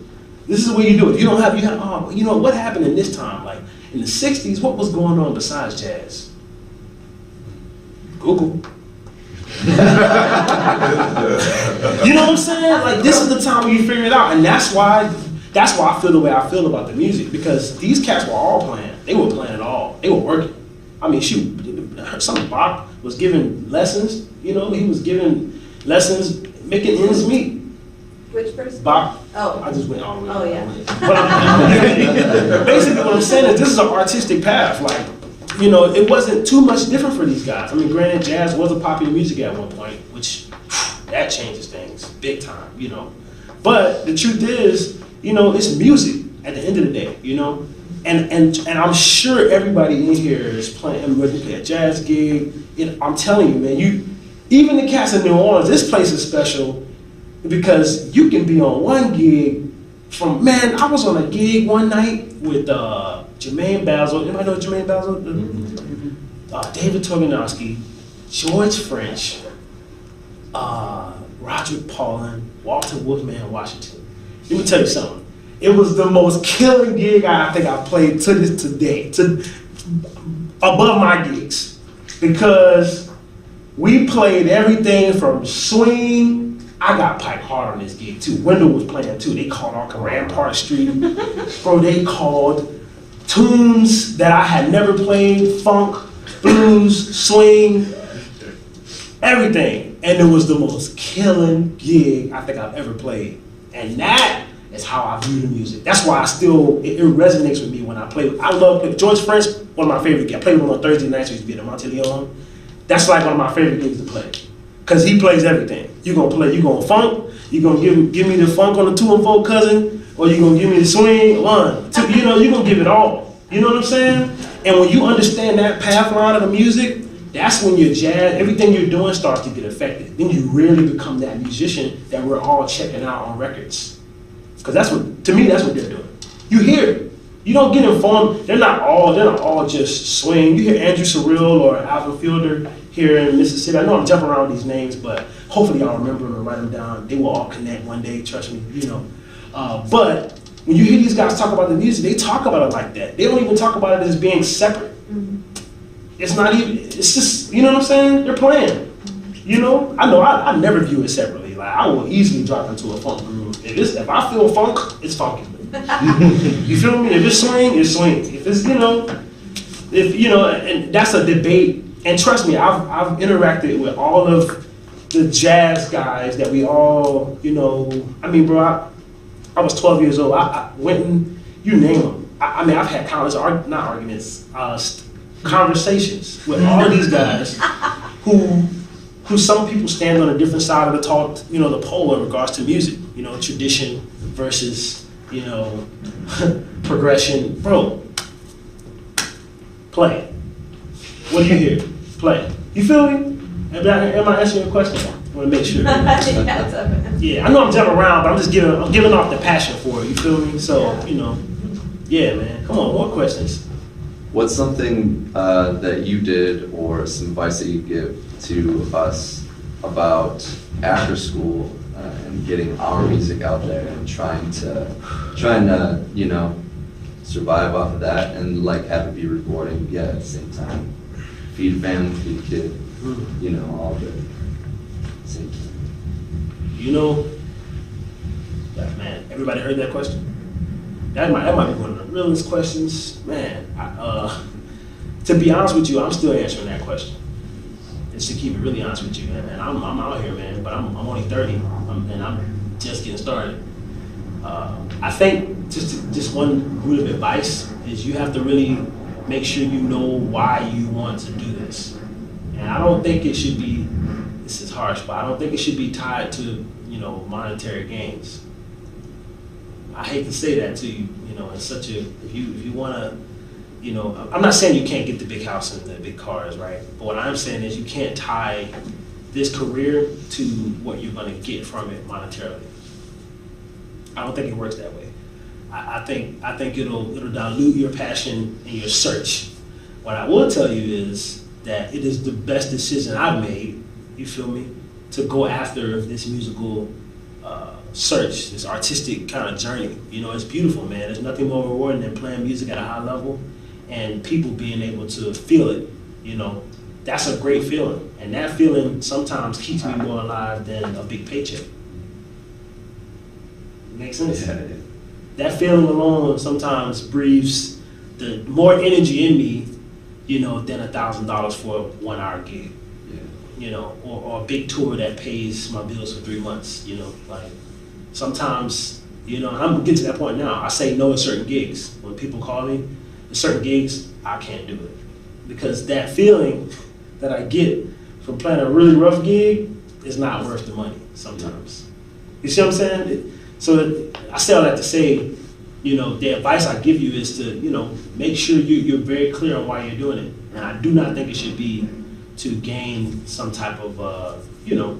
This is when you do it. You don't have, you know, what happened in this time? Like in the 60s, what was going on besides jazz? Google. You know what I'm saying? Like this is the time when you figure it out, and that's why I feel the way I feel about the music, because these cats were all playing. They were playing it all. They were working. I mean, shoot, some Bach was giving lessons. You know, he was giving lessons, making ends meet. Which person? Bach. Oh. I just went all the way. Oh, yeah. But basically what I'm saying is this is an artistic path. Like, you know, it wasn't too much different for these guys. I mean, granted, jazz was a popular music at one point, which that changes things big time, you know. But the truth is, you know, it's music at the end of the day, you know. And I'm sure everybody in here is playing, whether you play a jazz gig, I'm telling you, man, even the cats in New Orleans, this place is special because you can be on one gig I was on a gig one night with Jermaine Basil. Anybody know Jermaine Basil? David Toganowski, George French, Roderick Paulin, Walter Wolfman Washington. Let me tell you something. It was the most killing gig I think I played to this today, above my gigs, because we played everything from swing. I got piped hard on this gig too. Wendell was playing too. They called off Rampart Street. Bro, they called tunes that I had never played, funk, blues, swing, everything. And it was the most killing gig I think I've ever played. And that is how I view the music. That's why it resonates with me when I play. I love George French, one of my favorite gigs. I played with him on Thursday nights, we used to be at Monte Leon. That's like one of my favorite gigs to play. Cause he plays everything. You gonna funk, you gonna give me the funk on the 2 and 4 cousin, or you gonna give me the swing, 1, 2, you know, you gonna give it all. You know what I'm saying? And when you understand that path line of the music, that's when your jazz, everything you're doing starts to get affected. Then you really become that musician that we're all checking out on records. Because to me, that's what they're doing. You hear it. You don't get informed. They're not all just swing. You hear Andrew Surreal or Alvin Fielder here in Mississippi. I know I'm jumping around these names, but hopefully y'all remember them and write them down. They will all connect one day, trust me, you know. But when you hear these guys talk about the music, they talk about it like that. They don't even talk about it as being separate. It's not even, it's just, you know what I'm saying? They're playing. You know, I never view it separately. Like, I will easily drop into a funk groove. If I feel funk, it's funky. You feel me? If it's swing, it's swing. If it's, you know, and that's a debate. And trust me, I've interacted with all of the jazz guys that we all, you know, I mean, bro, I was 12 years old. I went and, you name them. I mean, I've had countless, conversations with all of these guys who some people stand on a different side of the the pole in regards to music, you know, tradition versus, you know, progression. Bro, play it. What do you hear? Play it. You feel me? Am I answering your question? I want to make sure. Yeah, I know I'm jumping around, but I'm giving off the passion for it. You feel me? So, you know, yeah, man. Come on, more questions. What's something that you did or some advice that you give to us about after school and getting our music out there and trying to you know, survive off of that and like have it be rewarding yet at the same time? Feed family, feed kid, you know, all the same time. You know, man, everybody heard that question? That might be one of the realest questions, man. To be honest with you, I'm still answering that question. Just to keep it really honest with you, man. And I'm out here, man, but I'm only 30, and I'm just getting started. I think just one root of advice is you have to really make sure you know why you want to do this. And I don't think it should be, this is harsh, but I don't think it should be tied to, you know, monetary gains. I hate to say that to you, you know, it's such a, if you want to, you know, I'm not saying you can't get the big house and the big cars, right? But what I'm saying is you can't tie this career to what you're going to get from it monetarily. I don't think it works that way. I think it'll dilute your passion and your search. What I will tell you is that it is the best decision I've made, you feel me, to go after this musical search, this artistic kind of journey. You know, it's beautiful, man. There's nothing more rewarding than playing music at a high level and people being able to feel it, you know. That's a great feeling. And that feeling sometimes keeps me more alive than a big paycheck. Make sense? Yeah. That feeling alone sometimes breathes the more energy in me, you know, than $1,000 for a 1 hour gig. Yeah. You know, or a big tour that pays my bills for 3 months, you know, like sometimes, you know, and I'm getting to that point now, I say no to certain gigs. When people call me, to certain gigs, I can't do it. Because that feeling that I get from playing a really rough gig is not worth the money sometimes. You see what I'm saying? So I say all that to say, you know, the advice I give you is to, you know, make sure you're very clear on why you're doing it. And I do not think it should be to gain some type of, you know,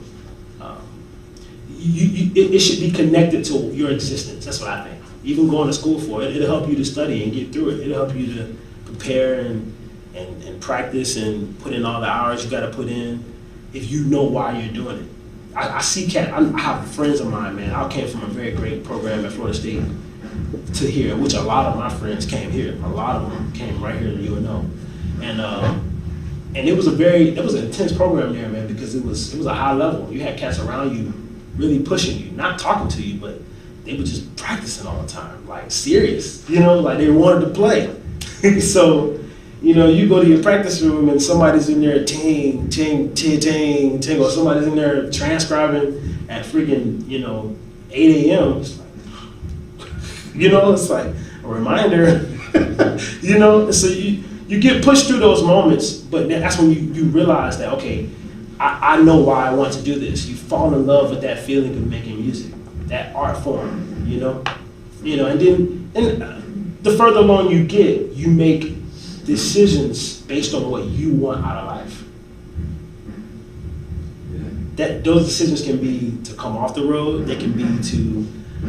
it should be connected to your existence. That's what I think. Even going to school for it, it'll help you to study and get through it. It'll help you to prepare and practice and put in all the hours you got to put in if you know why you're doing it. I see I have friends of mine, man. I came from a very great program at Florida State to here, which a lot of my friends came here. A lot of them came right here to UNO. And it was an intense program there, man, because it was a high level. You had cats around you really pushing you, not talking to you, but they were just practicing all the time, like serious, you know, like they wanted to play. So, you know, you go to your practice room and somebody's in there ting, ting, ting, ting, ting, or somebody's in there transcribing at freaking, you know, 8 a.m. It's like, you know, it's like a reminder, you know, so you get pushed through those moments, but that's when you realize that, okay, I know why I want to do this. You fall in love with that feeling of making music, that art form, you know, and then the further along you get, you make decisions based on what you want out of life. That those decisions can be to come off the road. They can be to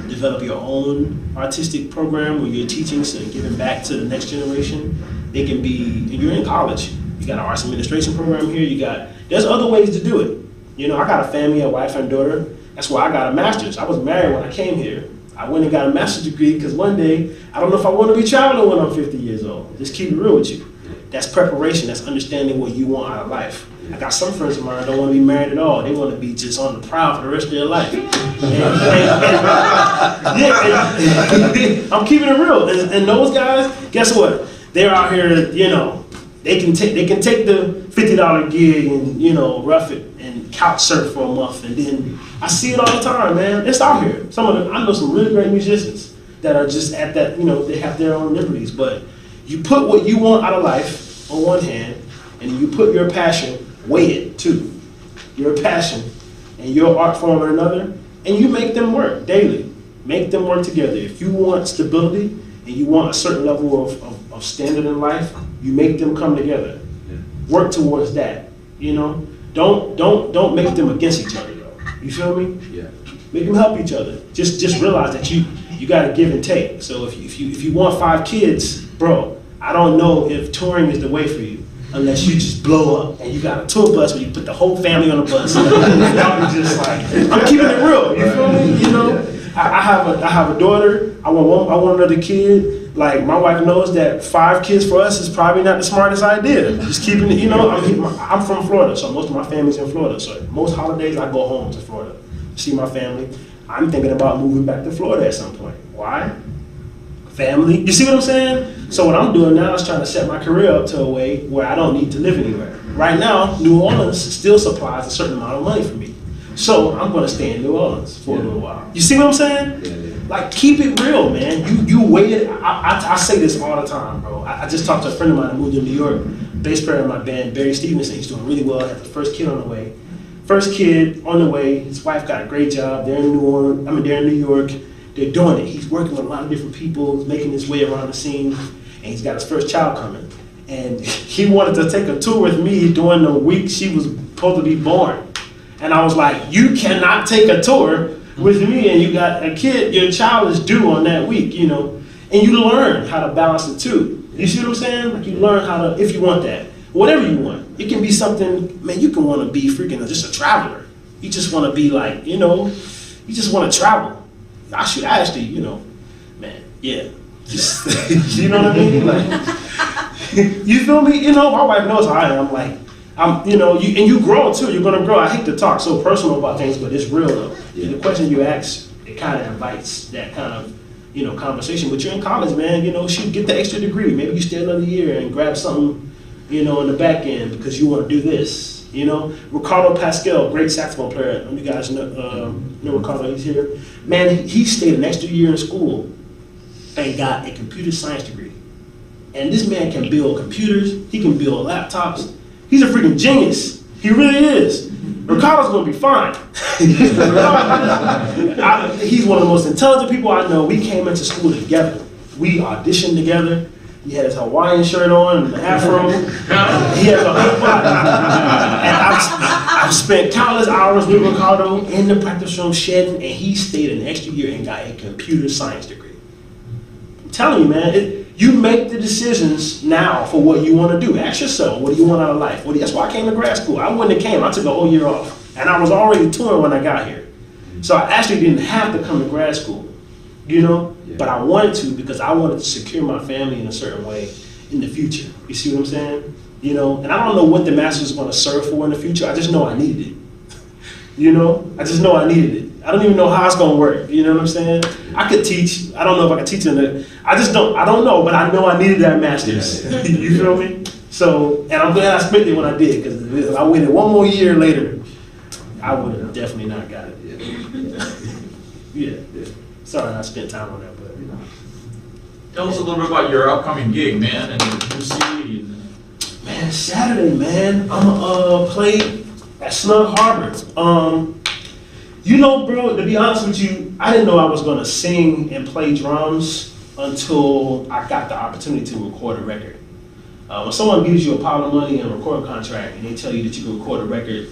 develop your own artistic program where you're teaching and giving back to the next generation. They can be, you're in college. You got an arts administration program here. There's other ways to do it. You know, I got a family, a wife and daughter. That's why I got a master's. I was married when I came here. I went and got a master's degree because one day, I don't know if I want to be traveling when I'm 50 years old. Just keep it real with you. That's preparation. That's understanding what you want out of life. I got some friends of mine that don't want to be married at all. They want to be just on the prowl for the rest of their life. I'm keeping it real. And those guys, guess what? They're out here, you know, they can take the $50 gig and, you know, rough it and couch surf for a month. And then I see it all the time, man. It's out here. I know some really great musicians that are just at that, you know, they have their own liberties. But you put what you want out of life on one hand, and you put your passion, weigh it too. Your passion and your art form on another, and you make them work daily. Make them work together. If you want stability and you want a certain level of standard in life, you make them come together. Yeah. Work towards that. You know, don't make them against each other though. You feel me? Yeah. Make them help each other. Just realize that you got to give and take. So if you want 5 kids, bro, I don't know if touring is the way for you. Unless you just blow up and you got a tour bus where you put the whole family on the bus. And y'all be just like, I'm keeping it real. You feel me? You know, I have a daughter. I want another kid. Like my wife knows that 5 kids for us is probably not the smartest idea. Just keeping it. You know, I'm from Florida, so most of my family's in Florida. So most holidays I go home to Florida, see my family. I'm thinking about moving back to Florida at some point. Why? Family. You see what I'm saying? So what I'm doing now is trying to set my career up to a way where I don't need to live anywhere. Right now, New Orleans still supplies a certain amount of money for me. So I'm going to stay in New Orleans for a little while. You see what I'm saying? Yeah. Like, keep it real, man. You weigh it. I say this all the time, bro. I just talked to a friend of mine who moved to New York, bass player in my band, Barry Stevenson. He's doing really well. Had the first kid on the way. First kid on the way. His wife got a great job. They're in they're in New York. They're doing it. He's working with a lot of different people. He's making his way around the scene. And he's got his first child coming. And he wanted to take a tour with me during the week she was supposed to be born. And I was like, you cannot take a tour with me and you got a kid, your child is due on that week, you know. And you learn how to balance the two. You see what I'm saying? Like you learn how to, if you want that, whatever you want. It can be something, man, you can want to be freaking just a traveler. You just want to be like, you know, you just want to travel. I should actually, you know, man, yeah. Just, you know what I mean? Like, you feel me? You know, my wife knows how I am. Like, you know, you grow too. You're gonna grow. I hate to talk so personal about things, but it's real though. Yeah. The question you ask, it kind of invites that kind of, you know, conversation. But you're in college, man. You know, shoot, get the extra degree. Maybe you stay another year and grab something, you know, in the back end because you want to do this. You know, Ricardo Pascal, great saxophone player. You guys know Ricardo. He's here. Man, he stayed an extra year in school and got a computer science degree. And this man can build computers. He can build laptops. He's a freaking genius. He really is. Ricardo's gonna be fine. He's one of the most intelligent people I know. We came into school together. We auditioned together. He had his Hawaiian shirt on and the afro. He had the hook body. And I've spent countless hours with Ricardo in the practice room shedding, and he stayed an extra year and got a computer science degree. I'm telling you, man, you make the decisions now for what you want to do. Ask yourself, what do you want out of life? That's why I came to grad school. I wouldn't have came. I took a whole year off. And I was already touring when I got here. So I actually didn't have to come to grad school, you know? Yeah. But I wanted to because I wanted to secure my family in a certain way in the future. You see what I'm saying? You know, and I don't know what the master's is going to serve for in the future. I just know I needed it. You know, I just know I needed it. I don't even know how it's going to work. You know what I'm saying? I could teach. I don't know if I could teach in it. I don't know, but I know I needed that master's. Yeah. You feel me? So, and I'm glad I spent it when I did, because if I waited one more year later, I would have definitely not got it. Yeah. Sorry I spent time on that, but you know. Tell us a little bit about your upcoming gig, man, and your new CD. Man, Saturday, man, I'm gonna play at Snug Harbor. You know, bro, to be honest with you, I didn't know I was gonna sing and play drums until I got the opportunity to record a record. When someone gives you a pile of money and a recording contract and they tell you that you can record a record,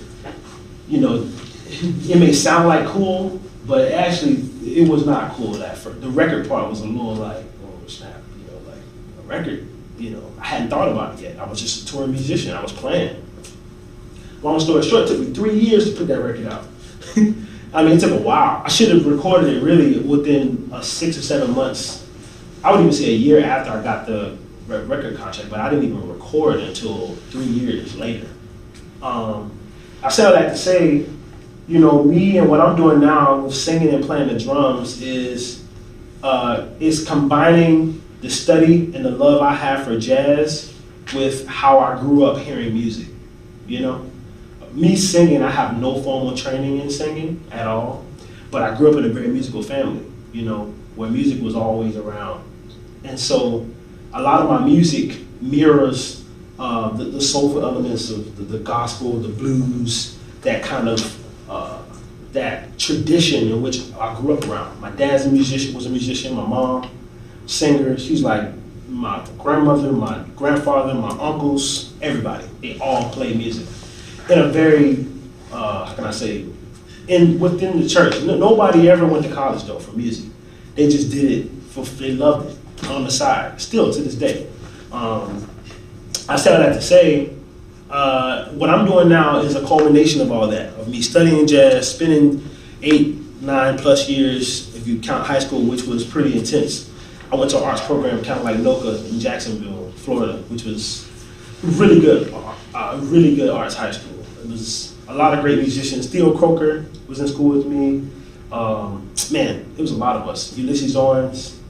you know, it may sound like cool, but actually it was not cool. The record part was a little like, oh snap, you know, like a record, you know, I hadn't thought about it yet. I was just a touring musician, I was playing. Long story short, it took me 3 years to put that record out. I mean, it took a while. I should have recorded it really within 6 or 7 months. I would even say a year after I got the record contract, but I didn't even record until 3 years later. I say all that to say, you know, me and what I'm doing now with singing and playing the drums is combining the study and the love I have for jazz with how I grew up hearing music, you know? Me singing, I have no formal training in singing at all, but I grew up in a very musical family, you know, where music was always around. And so a lot of my music mirrors the soulful elements of the gospel, the blues, that kind of, that tradition in which I grew up around. My dad's was a musician, my mom, singer. She's like my grandmother, my grandfather, my uncles, everybody. They all play music in a very, how can I say, within the church. Nobody ever went to college though for music. They just did it, they loved it on the side, still to this day. I said that to say, what I'm doing now is a culmination of all that, of me studying jazz, spending 8, 9+ years, if you count high school, which was pretty intense. I went to an arts program kind of like NOCA in Jacksonville, Florida, which was really good arts high school. It was a lot of great musicians. Theo Croker was in school with me. Man, it was a lot of us. Ulysses Owens.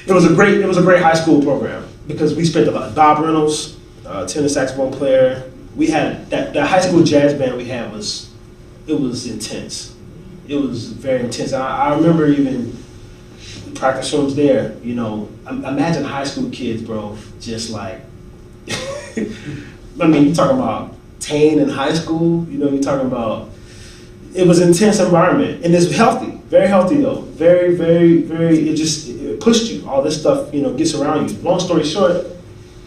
It was a great high school program because we spent a lot. Bob Reynolds, tenor saxophone player. We had that high school jazz band we had was intense. It was very intense. I remember even practice rooms there, you know, imagine high school kids, bro, just like, I mean, you're talking about teen in high school, you know, you're talking about, it was an intense environment, and it's healthy, very healthy though, very, very, very, it pushed you, all this stuff, you know, gets around you. Long story short,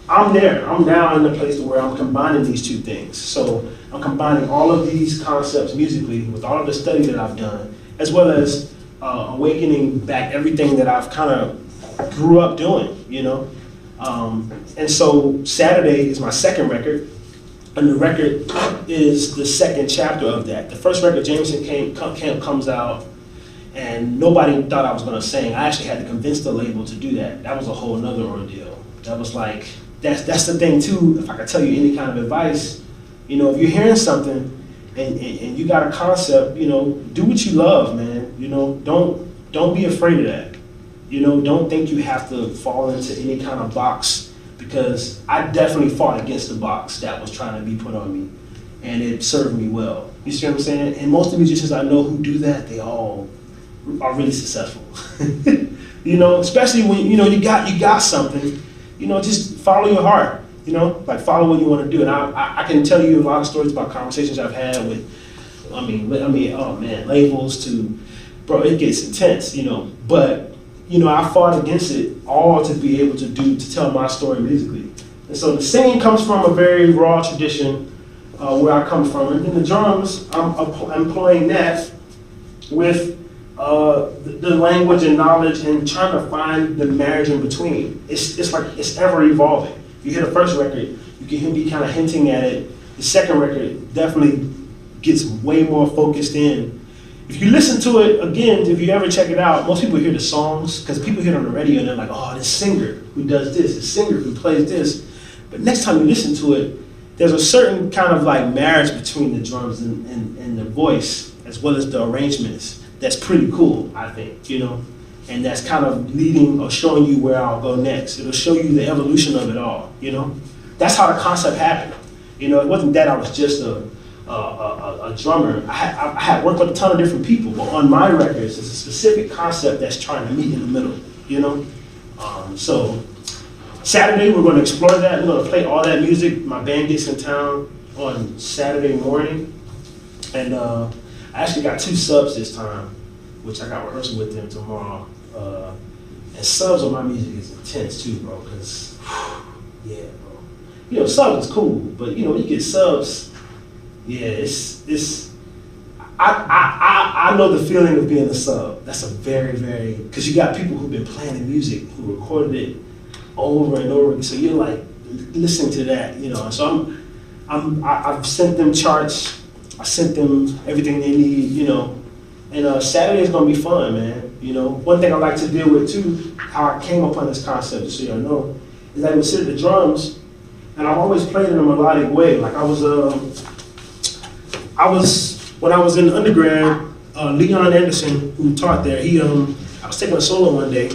I'm now in the place where I'm combining these two things. So I'm combining all of these concepts musically with all of the study that I've done, as well as awakening back everything that I've kind of grew up doing, you know? And so Saturday is my second record, and the record is the second chapter of that. The first record, Jamison comes out, and nobody thought I was gonna sing. I actually had to convince the label to do that. That was a whole nother ordeal. That was like, that's the thing too, if I could tell you any kind of advice, you know, if you're hearing something, and you got a concept, you know, do what you love, man. You know, don't be afraid of that. You know, don't think you have to fall into any kind of box, because I definitely fought against the box that was trying to be put on me, and it served me well. You see what I'm saying? And most of the musicians I know who do that, they all are really successful. You know, especially when, you know, you got something, you know, just follow your heart. You know, like follow what you want to do. And I can tell you a lot of stories about conversations I've had with, I mean, oh man, labels to, bro, it gets intense, you know. But, you know, I fought against it all to be able to tell my story musically. And so the singing comes from a very raw tradition where I come from. And then the drums, I'm employing that with the language and knowledge and trying to find the marriage in between. It's like, it's ever evolving. You hear the first record, you can be kind of hinting at it. The second record definitely gets way more focused in. If you listen to it, again, if you ever check it out, most people hear the songs, because people hear it on the radio and they're like, oh, this singer who does this singer who plays this. But next time you listen to it, there's a certain kind of like marriage between the drums and the voice, as well as the arrangements. That's pretty cool, I think, you know? And that's kind of leading or showing you where I'll go next. It'll show you the evolution of it all, you know? That's how the concept happened. You know, it wasn't that I was just a drummer. I had worked with a ton of different people, but on my records, it's a specific concept that's trying to meet in the middle, you know? So Saturday, we're gonna explore that. We're gonna play all that music. My band gets in town on Saturday morning. And I actually got 2 subs this time, which I got rehearsal with them tomorrow. And subs on my music is intense too, bro, because, yeah, bro. You know, subs is cool, but you know, when you get subs, yeah, I know the feeling of being a sub. That's a very, very, because you got people who've been playing the music, who recorded it over and over, so you're like listening to that, you know. So I've sent them charts, I sent them everything they need, you know. And Saturday is gonna be fun, man. You know, one thing I like to deal with too, how I came upon this concept, just so y'all know, is I would sit at the drums, and I've always played in a melodic way. Like when I was in undergrad, Leon Anderson, who taught there, I was taking a solo one day,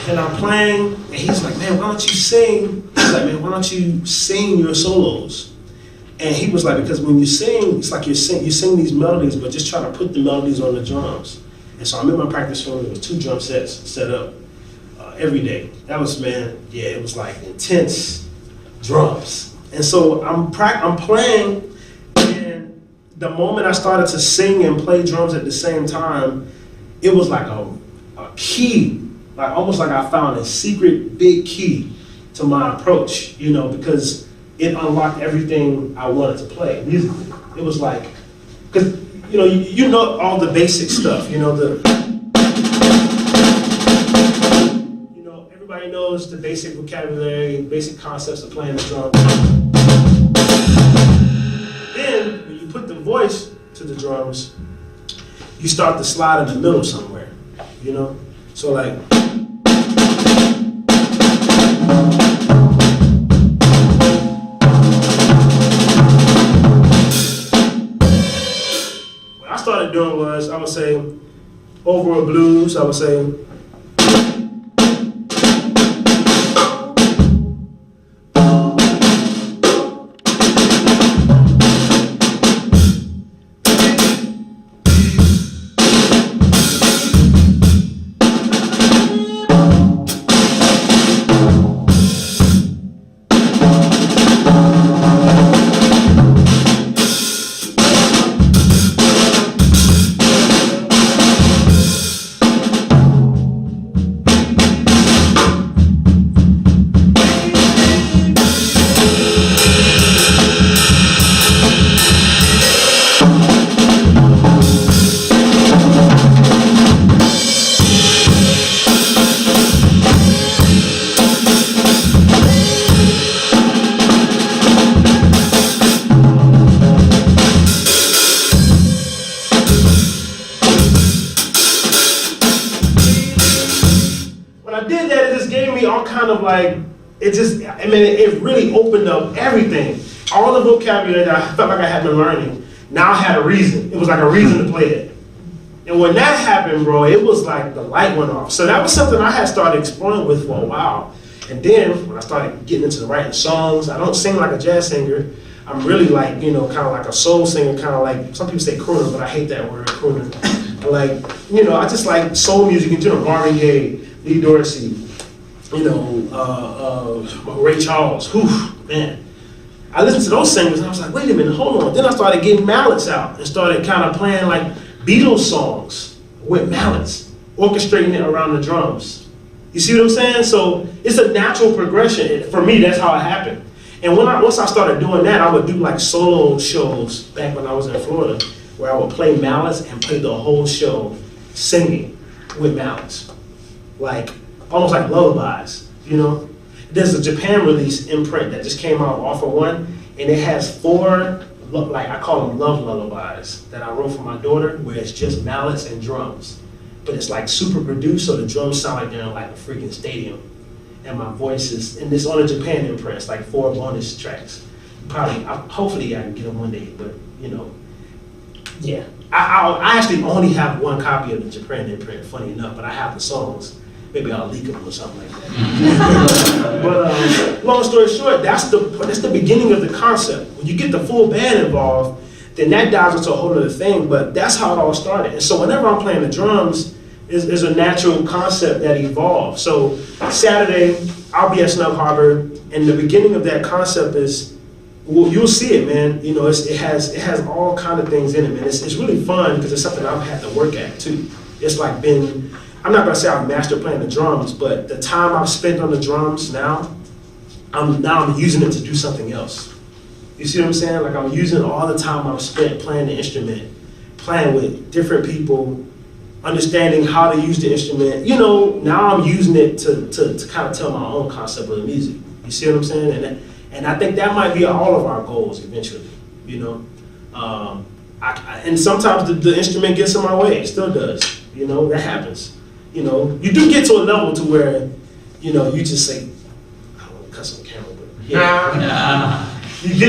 and I'm playing, and he's like, man, why don't you sing? He's like, man, why don't you sing your solos? And he was like, because when you sing, it's like you sing these melodies, but just try to put the melodies on the drums. And so I'm in my practice room, there was 2 drum sets set up every day. That was, man, yeah, it was like intense drums. And so I'm playing, and the moment I started to sing and play drums at the same time, it was like a key, like almost like I found a secret big key to my approach, you know, because it unlocked everything I wanted to play musically. It was like, because you know all the basic stuff, you know, everybody knows the basic vocabulary, basic concepts of playing the drum. Then when you put the voice to the drums, you start to slide in the middle somewhere, you know? So like, started doing was, I would say, over a blues, I would say, it really opened up everything. All the vocabulary that I felt like I had been learning now had a reason. It was like a reason to play it. And when that happened, bro, it was like the light went off. So that was something I had started exploring with for a while. And then when I started getting into the writing songs, I don't sing like a jazz singer. I'm really like, kind of like a soul singer, kind of like, some people say crooner, but I hate that word, crooner. Like, I just like soul music in general. Marvin Gaye, Lee Dorsey, Ray Charles, man. I listened to those singers and I was like, wait a minute, hold on. Then I started getting mallets out and started kind of playing like Beatles songs with mallets, orchestrating it around the drums. You see what I'm saying? So it's a natural progression. For me, that's how it happened. And once I started doing that, I would do like solo shows back when I was in Florida, where I would play mallets and play the whole show singing with mallets. Like, almost like lullabies, There's a Japan release imprint that just came out off of one, and it has 4, like I call them love lullabies, that I wrote for my daughter, where it's just mallets and drums. But it's like super produced, so the drums sound like they're in like a freaking stadium. And my voice is, and it's on a Japan imprint, it's like 4 bonus tracks. Hopefully I can get them one day, but yeah. I actually only have 1 copy of the Japan imprint, funny enough, but I have the songs. Maybe I'll leak them or something like that. But long story short, that's the beginning of the concept. When you get the full band involved, then that dives into a whole other thing, but that's how it all started. And so whenever I'm playing the drums, is a natural concept that evolved. So Saturday, I'll be at Snug Harbor, and the beginning of that concept is, well, you'll see it, man. It has all kind of things in it, man. It's really fun because it's something I've had to work at too. It's like I'm not gonna say I've mastered playing the drums, but the time I've spent on the drums now, I'm using it to do something else. You see what I'm saying? Like I'm using all the time I've spent playing the instrument, playing with different people, understanding how to use the instrument. Now I'm using it to kind of tell my own concept of the music. You see what I'm saying? And I think that might be all of our goals eventually, you know? And sometimes the instrument gets in my way, it still does, you know, that happens. You know, you do get to a level to where, you know, you just say, I don't want to cuss on camera, but yeah. You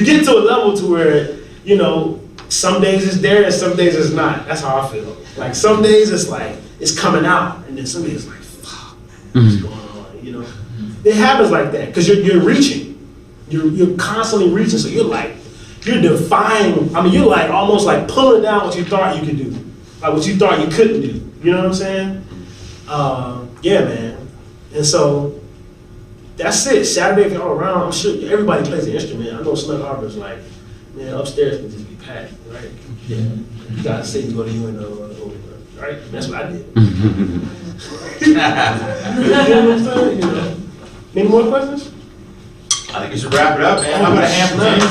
get to a level to where, you know, some days it's there and some days it's not. That's how I feel. Like some days it's like, it's coming out, and then some days it's like, fuck, man, what's going on, you know? It happens like that, because you're reaching. You're constantly reaching, so you're defying, I mean, you're like almost like pulling down what you thought you could do. Like what you thought you couldn't do. You know what I'm saying? Yeah, man. And so, that's it. Saturday, if y'all around, I'm sure everybody plays an instrument. I know Snug Harbor's like, man, upstairs can just be packed, right? Yeah. You gotta say you go to UNO, right? That's what I did. You know what I'm saying? You know. Any more questions? I think we should wrap it up, man. How about a hand for James?